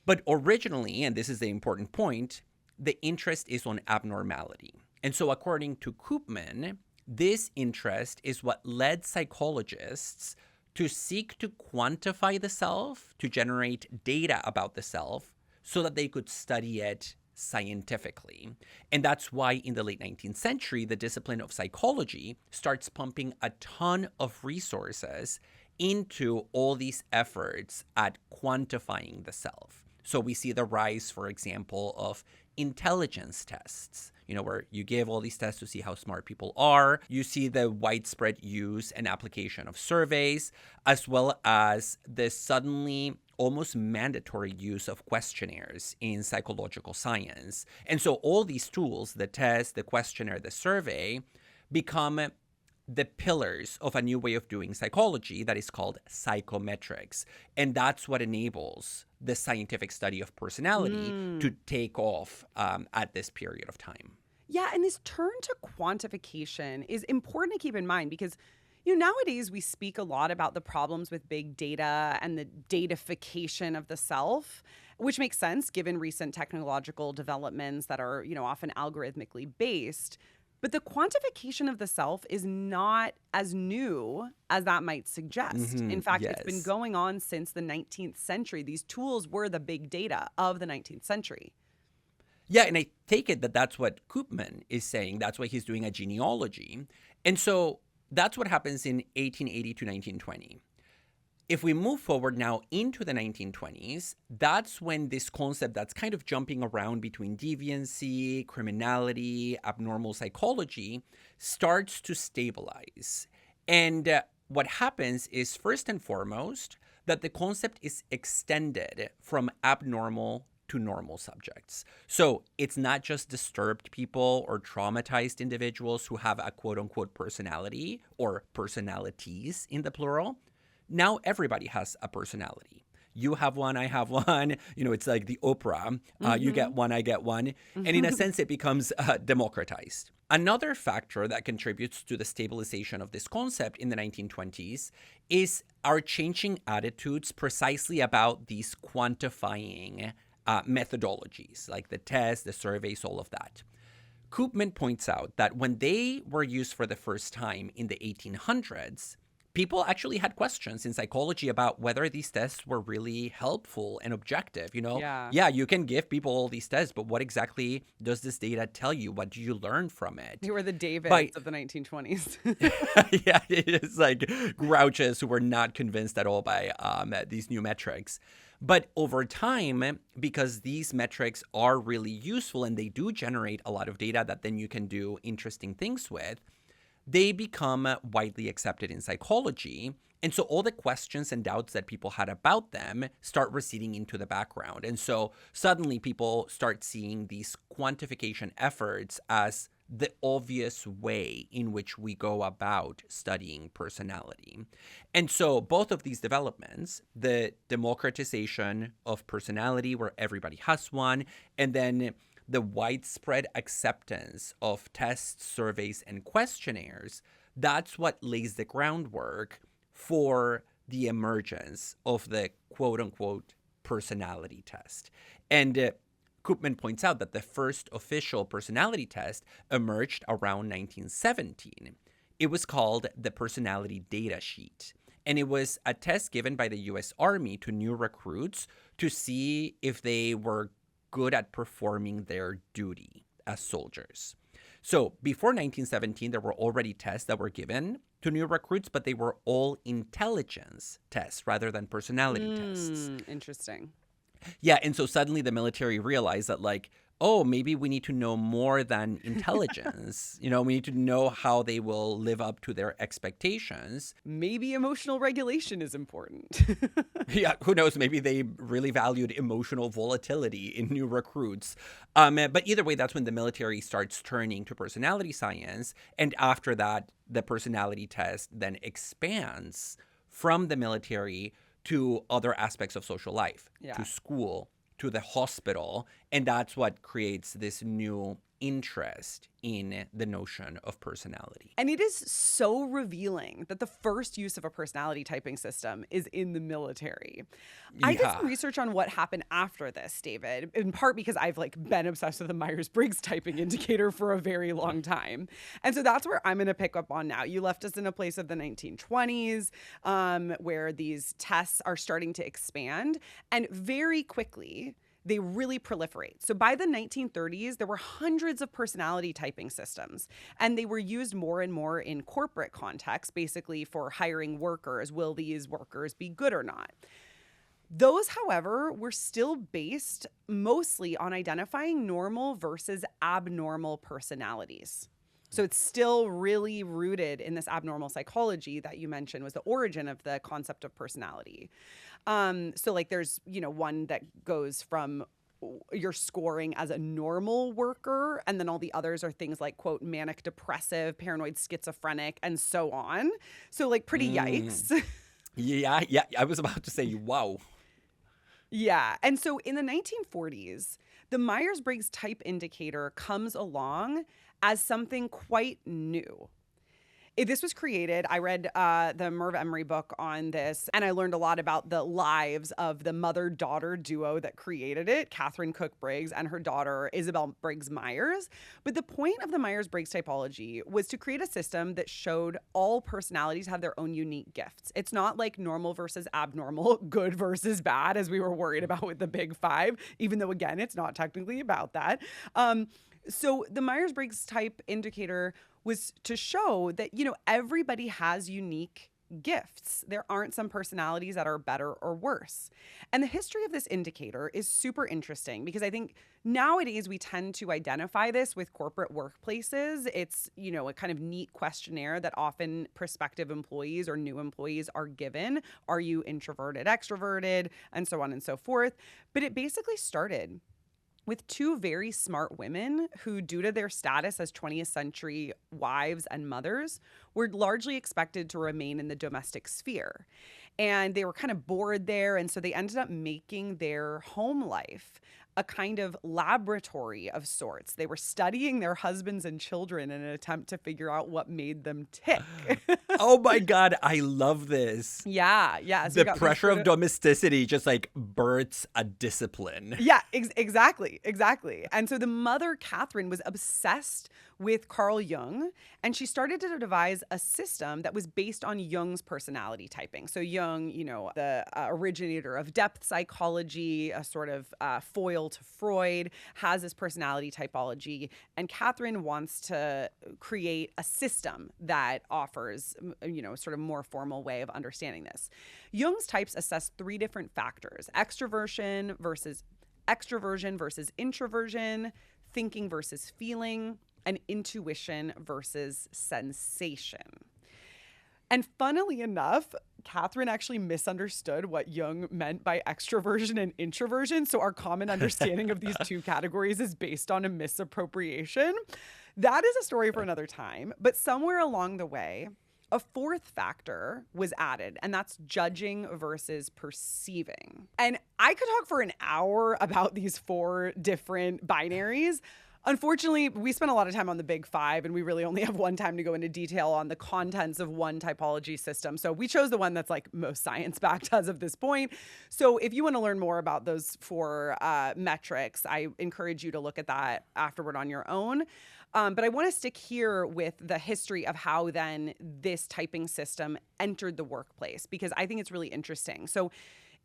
But originally, and this is the important point, the interest is on abnormality. And so according to Koopman, this interest is what led psychologists to seek to quantify the self, to generate data about the self, so that they could study it scientifically. And that's why in the late 19th century, the discipline of psychology starts pumping a ton of resources into all these efforts at quantifying the self. So we see the rise, for example, of intelligence tests, where you give all these tests to see how smart people are. You see the widespread use and application of surveys, as well as the suddenly almost mandatory use of questionnaires in psychological science. And so all these tools, the test, the questionnaire, the survey, become the pillars of a new way of doing psychology that is called psychometrics. And that's what enables the scientific study of personality to take off at this period of time. Yeah, and this turn to quantification is important to keep in mind because nowadays we speak a lot about the problems with big data and the datafication of the self, which makes sense given recent technological developments that are, often algorithmically based. But the quantification of the self is not as new as that might suggest. In fact, It's been going on since the 19th century. These tools were the big data of the 19th century. Yeah, and I take it that that's what Koopman is saying. That's why he's doing a genealogy. And so that's what happens in 1880 to 1920. If we move forward now into the 1920s, that's when this concept that's kind of jumping around between deviancy, criminality, abnormal psychology starts to stabilize. And what happens is, first and foremost, that the concept is extended from abnormal to normal subjects. So it's not just disturbed people or traumatized individuals who have a quote unquote personality or personalities in the plural. Now everybody has a personality. You have one, I have one. It's like the Oprah. You get one, I get one. And in a sense, it becomes democratized. Another factor that contributes to the stabilization of this concept in the 1920s is our changing attitudes precisely about these quantifying methodologies, like the tests, the surveys, all of that. Koopman points out that when they were used for the first time in the 1800s, people actually had questions in psychology about whether these tests were really helpful and objective. Yeah, you can give people all these tests, but what exactly does this data tell you? What do you learn from it? They were the Davids of the 1920s. Yeah, it's like grouches who were not convinced at all by these new metrics. But over time, because these metrics are really useful and they do generate a lot of data that then you can do interesting things with, they become widely accepted in psychology. And so all the questions and doubts that people had about them start receding into the background. And so suddenly people start seeing these quantification efforts as the obvious way in which we go about studying personality. And so both of these developments, the democratization of personality where everybody has one, and then the widespread acceptance of tests, surveys, and questionnaires, that's what lays the groundwork for the emergence of the quote-unquote personality test. And Koopman points out that the first official personality test emerged around 1917. It was called the Personality Data Sheet. And it was a test given by the U.S. Army to new recruits to see if they were good at performing their duty as soldiers. So before 1917, there were already tests that were given to new recruits, but they were all intelligence tests rather than personality tests. Interesting. Yeah, and so suddenly the military realized that, like, oh, maybe we need to know more than intelligence. We need to know how they will live up to their expectations. Maybe emotional regulation is important. Yeah, who knows? Maybe they really valued emotional volatility in new recruits. But either way, that's when the military starts turning to personality science. And after that, the personality test then expands from the military to other aspects of social life, to school, to the hospital. And that's what creates this new interest in the notion of personality. And it is so revealing that the first use of a personality typing system is in the military. Yeah. I did some research on what happened after this, David, in part because I've been obsessed with the Myers-Briggs Typing Indicator for a very long time. And so that's where I'm going to pick up on now. You left us in a place of the 1920s where these tests are starting to expand, and very quickly they really proliferate. So by the 1930s, there were hundreds of personality typing systems, and they were used more and more in corporate contexts, basically for hiring workers. Will these workers be good or not? Those, however, were still based mostly on identifying normal versus abnormal personalities. So it's still really rooted in this abnormal psychology that you mentioned was the origin of the concept of personality. So there's, one that goes from you're scoring as a normal worker, and then all the others are things like, quote, manic depressive, paranoid schizophrenic, and so on. So pretty yikes. Yeah. I was about to say, wow. Yeah. And so in the 1940s, the Myers-Briggs Type Indicator comes along as something quite new. This was created, I read the Merv Emery book on this, and I learned a lot about the lives of the mother-daughter duo that created it, Catherine Cook Briggs and her daughter, Isabel Briggs Myers. But the point of the Myers-Briggs typology was to create a system that showed all personalities have their own unique gifts. It's not like normal versus abnormal, good versus bad, as we were worried about with the Big Five, even though, again, it's not technically about that. So the Myers-Briggs Type Indicator was to show that, everybody has unique gifts. There aren't some personalities that are better or worse. And the history of this indicator is super interesting because I think nowadays we tend to identify this with corporate workplaces. It's, a kind of neat questionnaire that often prospective employees or new employees are given. Are you introverted, extroverted, and so on and so forth. But it basically started with two very smart women who, due to their status as 20th century wives and mothers, were largely expected to remain in the domestic sphere. And they were kind of bored there. And so they ended up making their home life a kind of laboratory of sorts. They were studying their husbands and children in an attempt to figure out what made them tick. Oh my God, I love this. Yeah. So the pressure of domesticity just like births a discipline. Yeah, exactly. And so the mother, Catherine, was obsessed with Carl Jung, and she started to devise a system that was based on Jung's personality typing. So Jung, the originator of depth psychology, a sort of foil to Freud, has this personality typology, and Catherine wants to create a system that offers, sort of more formal way of understanding this. Jung's types assess three different factors: extroversion versus introversion, thinking versus feeling, and intuition versus sensation. And funnily enough, Catherine actually misunderstood what Jung meant by extroversion and introversion. So our common understanding of these two categories is based on a misappropriation. That is a story for another time. But somewhere along the way, a fourth factor was added, and that's judging versus perceiving. And I could talk for an hour about these four different binaries. Unfortunately, we spent a lot of time on the big five, and we really only have one time to go into detail on the contents of one typology system. So we chose the one that's like most science-backed as of this point. So if you want to learn more about those four metrics, I encourage you to look at that afterward on your own. But I want to stick here with the history of how then this typing system entered the workplace, because I think it's really interesting. So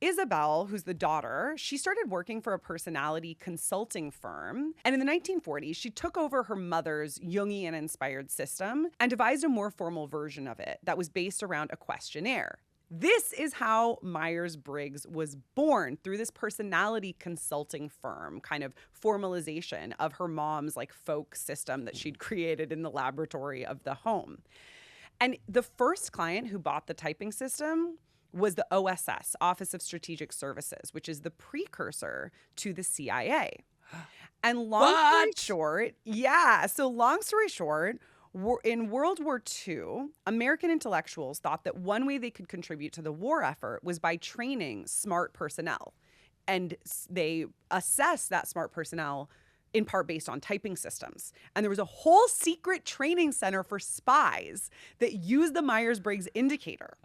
Isabel, who's the daughter, she started working for a personality consulting firm. And in the 1940s, she took over her mother's Jungian-inspired system and devised a more formal version of it that was based around a questionnaire. This is how Myers-Briggs was born, through this personality consulting firm, kind of formalization of her mom's like folk system that she'd created in the laboratory of the home. And the first client who bought the typing system was the OSS, Office of Strategic Services, which is the precursor to the CIA. And long story short, in World War II, American intellectuals thought that one way they could contribute to the war effort was by training smart personnel. And they assessed that smart personnel in part based on typing systems. And there was a whole secret training center for spies that used the Myers-Briggs indicator.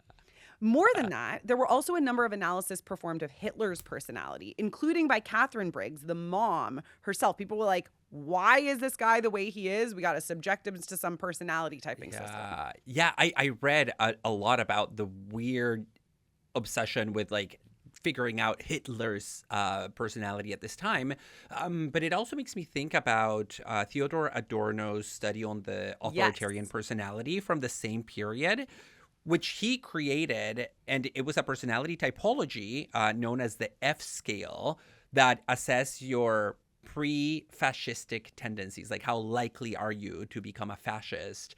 More than that, there were also a number of analyses performed of Hitler's personality, including by Catherine Briggs, the mom herself. People were like, why is this guy the way he is? We got to subject him to some personality typing system. Yeah, I read a lot about the weird obsession with like figuring out Hitler's personality at this time. But it also makes me think about Theodor Adorno's study on the authoritarian personality from the same period, which he created, and it was a personality typology known as the F scale that assess your pre-fascistic tendencies, like how likely are you to become a fascist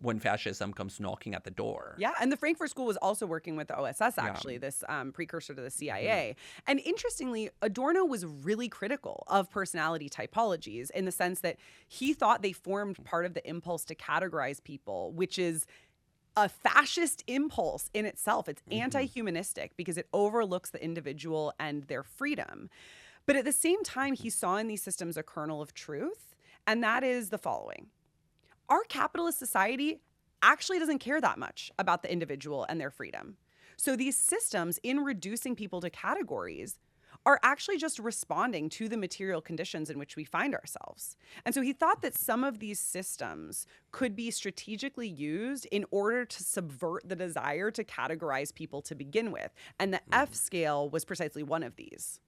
when fascism comes knocking at the door. Yeah, and the Frankfurt School was also working with the OSS, actually, this precursor to the CIA. Mm-hmm. And interestingly, Adorno was really critical of personality typologies in the sense that he thought they formed part of the impulse to categorize people, which is a fascist impulse in itself. It's anti-humanistic because it overlooks the individual and their freedom. But at the same time, he saw in these systems a kernel of truth, and that is the following. Our capitalist society actually doesn't care that much about the individual and their freedom. So these systems, in reducing people to categories, are actually just responding to the material conditions in which we find ourselves. And so he thought that some of these systems could be strategically used in order to subvert the desire to categorize people to begin with. And the F scale was precisely one of these.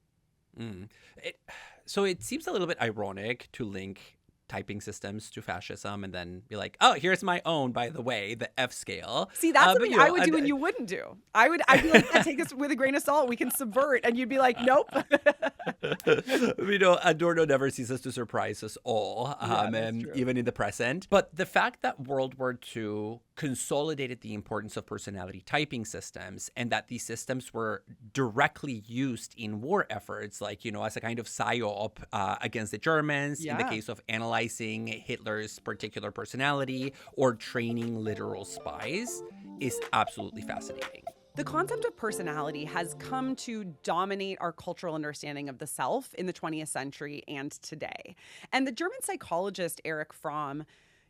So it seems a little bit ironic to link typing systems to fascism and then be like, oh, here's my own, by the way, the F scale. See, that's something I would do and you wouldn't do. I'd be like, yeah, take this with a grain of salt. We can subvert. And you'd be like, nope. Adorno never ceases to surprise us all, and even in the present. But the fact that World War II consolidated the importance of personality typing systems and that these systems were directly used in war efforts, like, as a kind of psyop against the Germans, in the case of analyzing Hitler's particular personality or training literal spies, is absolutely fascinating. The concept of personality has come to dominate our cultural understanding of the self in the 20th century and today. And the German psychologist Erich Fromm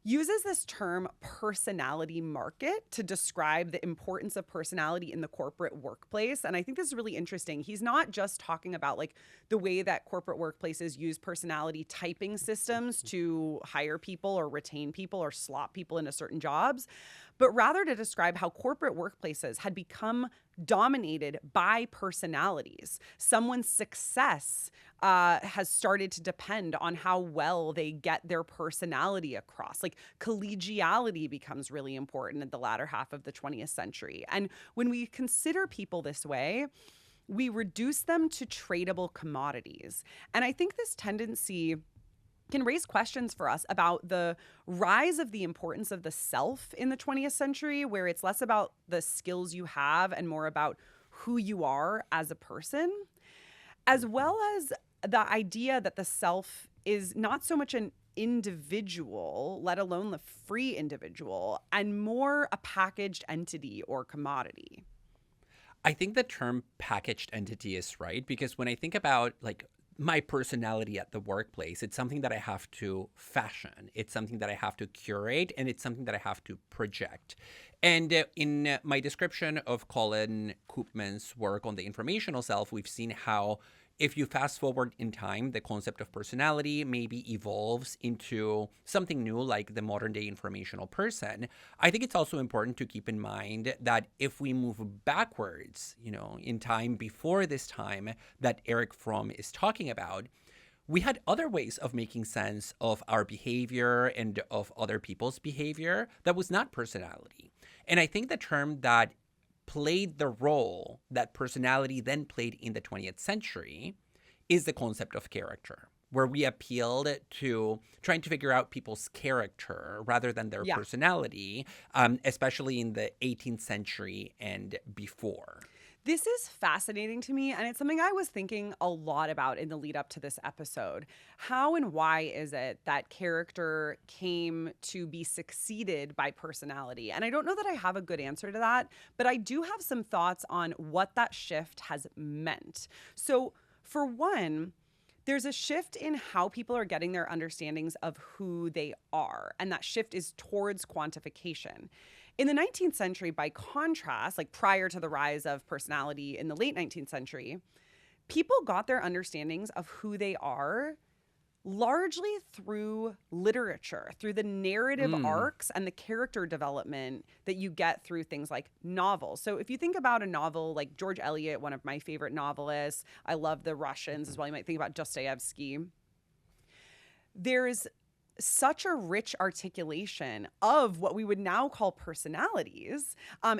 uses this term personality market to describe the importance of personality in the corporate workplace. And I think this is really interesting. He's not just talking about like the way that corporate workplaces use personality typing systems to hire people or retain people or slot people into certain jobs, but rather to describe how corporate workplaces had become dominated by personalities. Someone's success has started to depend on how well they get their personality across. Like collegiality becomes really important in the latter half of the 20th century. And when we consider people this way, we reduce them to tradable commodities. And I think this tendency can raise questions for us about the rise of the importance of the self in the 20th century, where it's less about the skills you have and more about who you are as a person, as well as the idea that the self is not so much an individual, let alone the free individual, and more a packaged entity or commodity. I think the term packaged entity is right, because when I think about like my personality at the workplace, it's something that I have to fashion. It's something that I have to curate, and it's something that I have to project. And in my description of Colin Koopman's work on the informational self, we've seen how if you fast forward in time, the concept of personality maybe evolves into something new like the modern day informational person. I think it's also important to keep in mind that if we move backwards, in time before this time that Erich Fromm is talking about, we had other ways of making sense of our behavior and of other people's behavior that was not personality. And I think the term that played the role that personality then played in the 20th century is the concept of character, where we appealed to trying to figure out people's character rather than their personality, especially in the 18th century and before. This is fascinating to me, and it's something I was thinking a lot about in the lead up to this episode. How and why is it that character came to be succeeded by personality? And I don't know that I have a good answer to that, but I do have some thoughts on what that shift has meant. So, for one, there's a shift in how people are getting their understandings of who they are, and that shift is towards quantification. In the 19th century, by contrast, like prior to the rise of personality in the late 19th century, people got their understandings of who they are largely through literature, through the narrative arcs and the character development that you get through things like novels. So if you think about a novel like George Eliot, one of my favorite novelists, I love the Russians as well. You might think about Dostoevsky. There's such a rich articulation of what we would now call personalities.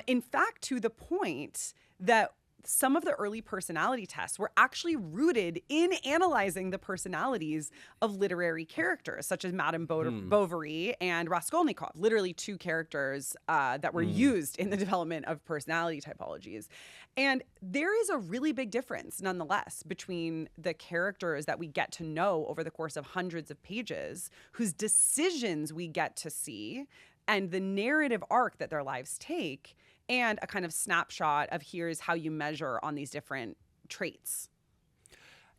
In fact, to the point that some of the early personality tests were actually rooted in analyzing the personalities of literary characters, such as Madame Bovary and Raskolnikov, literally two characters that were used in the development of personality typologies. And there is a really big difference, nonetheless, between the characters that we get to know over the course of hundreds of pages, whose decisions we get to see, and the narrative arc that their lives take, and a kind of snapshot of here's how you measure on these different traits.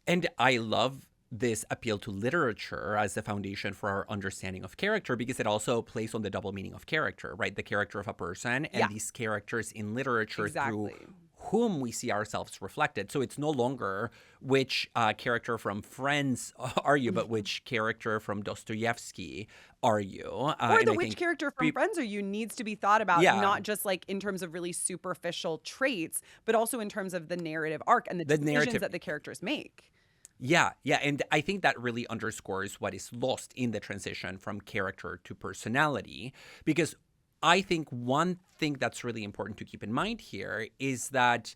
And I love this appeal to literature as the foundation for our understanding of character, because it also plays on the double meaning of character, right? The character of a person and these characters in literature through whom we see ourselves reflected. So it's no longer which character from Friends are you, but which character from Dostoevsky are you. Or which character from Friends are you needs to be thought about, not just like in terms of really superficial traits, but also in terms of the narrative arc and the decisions that the characters make. Yeah, yeah. And I think that really underscores what is lost in the transition from character to personality. Because I think one thing that's really important to keep in mind here is that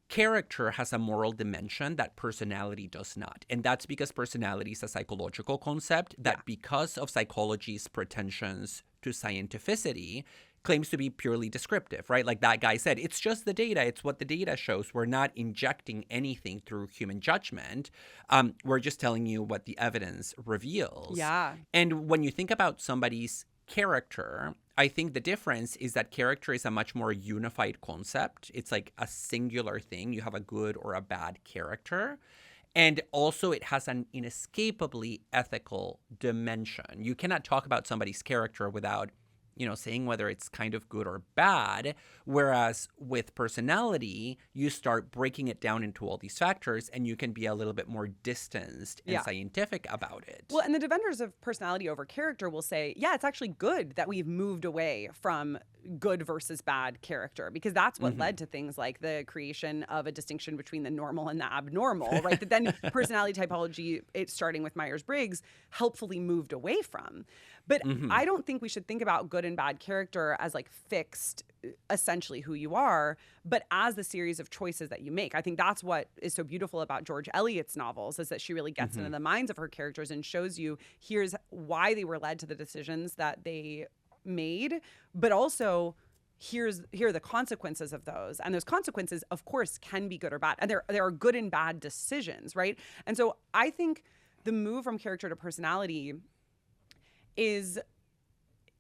character has a moral dimension that personality does not. And that's because personality is a psychological concept that, because of psychology's pretensions to scientificity, claims to be purely descriptive, right? Like that guy said, it's just the data. It's what the data shows. We're not injecting anything through human judgment. We're just telling you what the evidence reveals. Yeah. And when you think about somebody's character, I think the difference is that character is a much more unified concept. It's like a singular thing. You have a good or a bad character. And also it has an inescapably ethical dimension. You cannot talk about somebody's character without, saying whether it's kind of good or bad. Whereas with personality, you start breaking it down into all these factors and you can be a little bit more distanced and scientific about it. Well, and the defenders of personality over character will say, it's actually good that we've moved away from good versus bad character, because that's what led to things like the creation of a distinction between the normal and the abnormal, right? That then personality typology, starting with Myers-Briggs, helpfully moved away from. But I don't think we should think about good and bad character as like fixed, essentially who you are, but as the series of choices that you make. I think that's what is so beautiful about George Eliot's novels, is that she really gets into the minds of her characters and shows you here's why they were led to the decisions that they made, but also here are the consequences of those. And those consequences, of course, can be good or bad. And there are good and bad decisions, right? And so I think the move from character to personality is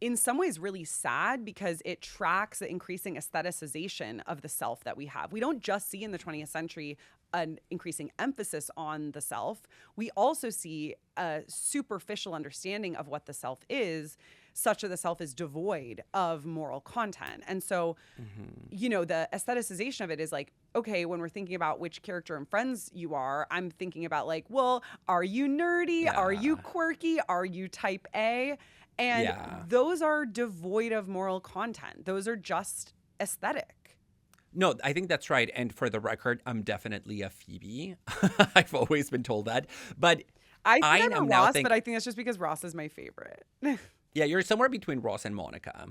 in some ways really sad, because it tracks the increasing aestheticization of the self that we have. We don't just see in the 20th century an increasing emphasis on the self. We also see a superficial understanding of what the self is, such that the self is devoid of moral content. And so, the aestheticization of it is like, okay, when we're thinking about which character and friends you are, I'm thinking about like, well, are you nerdy? Yeah. Are you quirky? Are you type A? And those are devoid of moral content. Those are just aesthetic. No, I think that's right. And for the record, I'm definitely a Phoebe. I've always been told that. But I think I'm a Ross, but I think that's just because Ross is my favorite. Yeah, you're somewhere between Ross and Monica.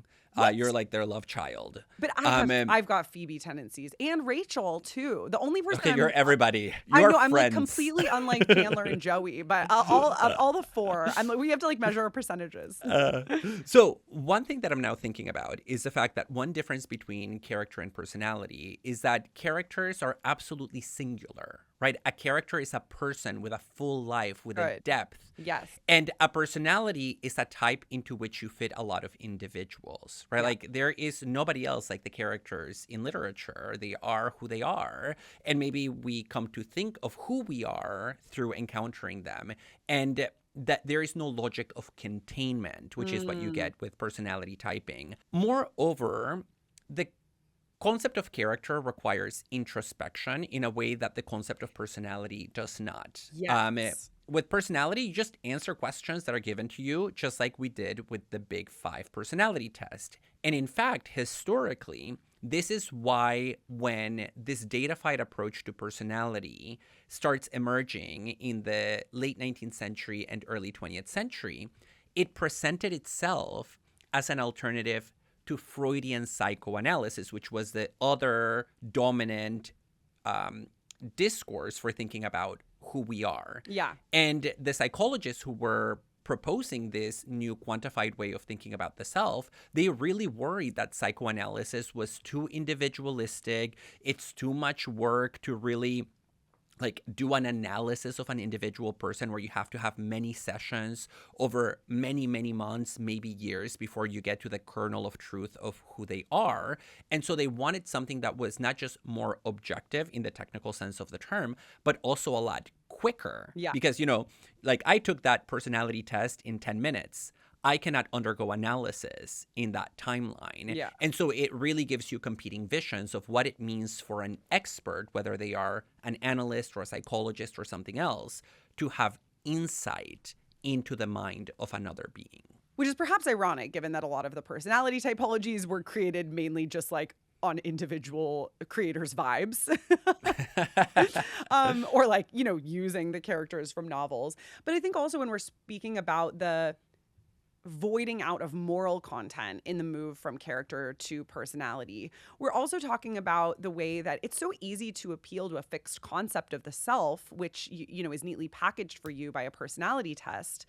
You're like their love child. But I've got Phoebe tendencies, and Rachel too. The only person you're everybody. I know I'm like completely unlike Chandler and Joey, but all the four, we have to like measure our percentages. So one thing that I'm now thinking about is the fact that one difference between character and personality is that characters are absolutely singular. Right? A character is a person with a full life, with a depth. Yes. And a personality is a type into which you fit a lot of individuals, right? Yeah. Like there is nobody else like the characters in literature. They are who they are. And maybe we come to think of who we are through encountering them. And that there is no logic of containment, which is what you get with personality typing. Moreover, the concept of character requires introspection in a way that the concept of personality does not. Yes. With personality, you just answer questions that are given to you, just like we did with the Big Five personality test. And in fact, historically, this is why when this datafied approach to personality starts emerging in the late 19th century and early 20th century, it presented itself as an alternative to Freudian psychoanalysis, which was the other dominant discourse for thinking about who we are. Yeah. And the psychologists who were proposing this new quantified way of thinking about the self, they really worried that psychoanalysis was too individualistic. It's too much work to really do an analysis of an individual person where you have to have many sessions over many, many months, maybe years before you get to the kernel of truth of who they are. And so they wanted something that was not just more objective in the technical sense of the term, but also a lot quicker. Yeah. Because, I took that personality test in 10 minutes. I cannot undergo analysis in that timeline. Yeah. And so it really gives you competing visions of what it means for an expert, whether they are an analyst or a psychologist or something else, to have insight into the mind of another being. Which is perhaps ironic, given that a lot of the personality typologies were created mainly just on individual creators' vibes or like, you know, using the characters from novels. But I think also when we're speaking about the voiding out of moral content in the move from character to personality, we're also talking about the way that it's so easy to appeal to a fixed concept of the self, which, you know, is neatly packaged for you by a personality test,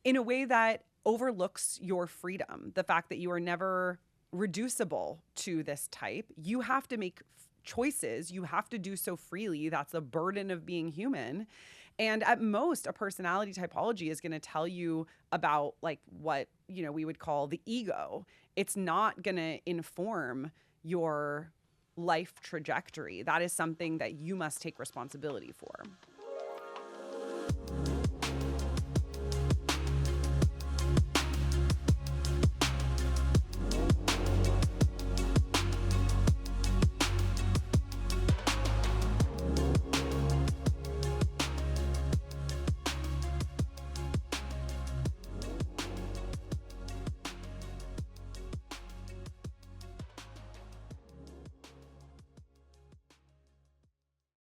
in a way that overlooks your freedom. The fact that you are never reducible to this type. You have to make choices. You have to do so freely. That's the burden of being human. And at most, a personality typology is going to tell you about like what, you know, we would call the ego. It's not going to inform your life trajectory. That is something that you must take responsibility for.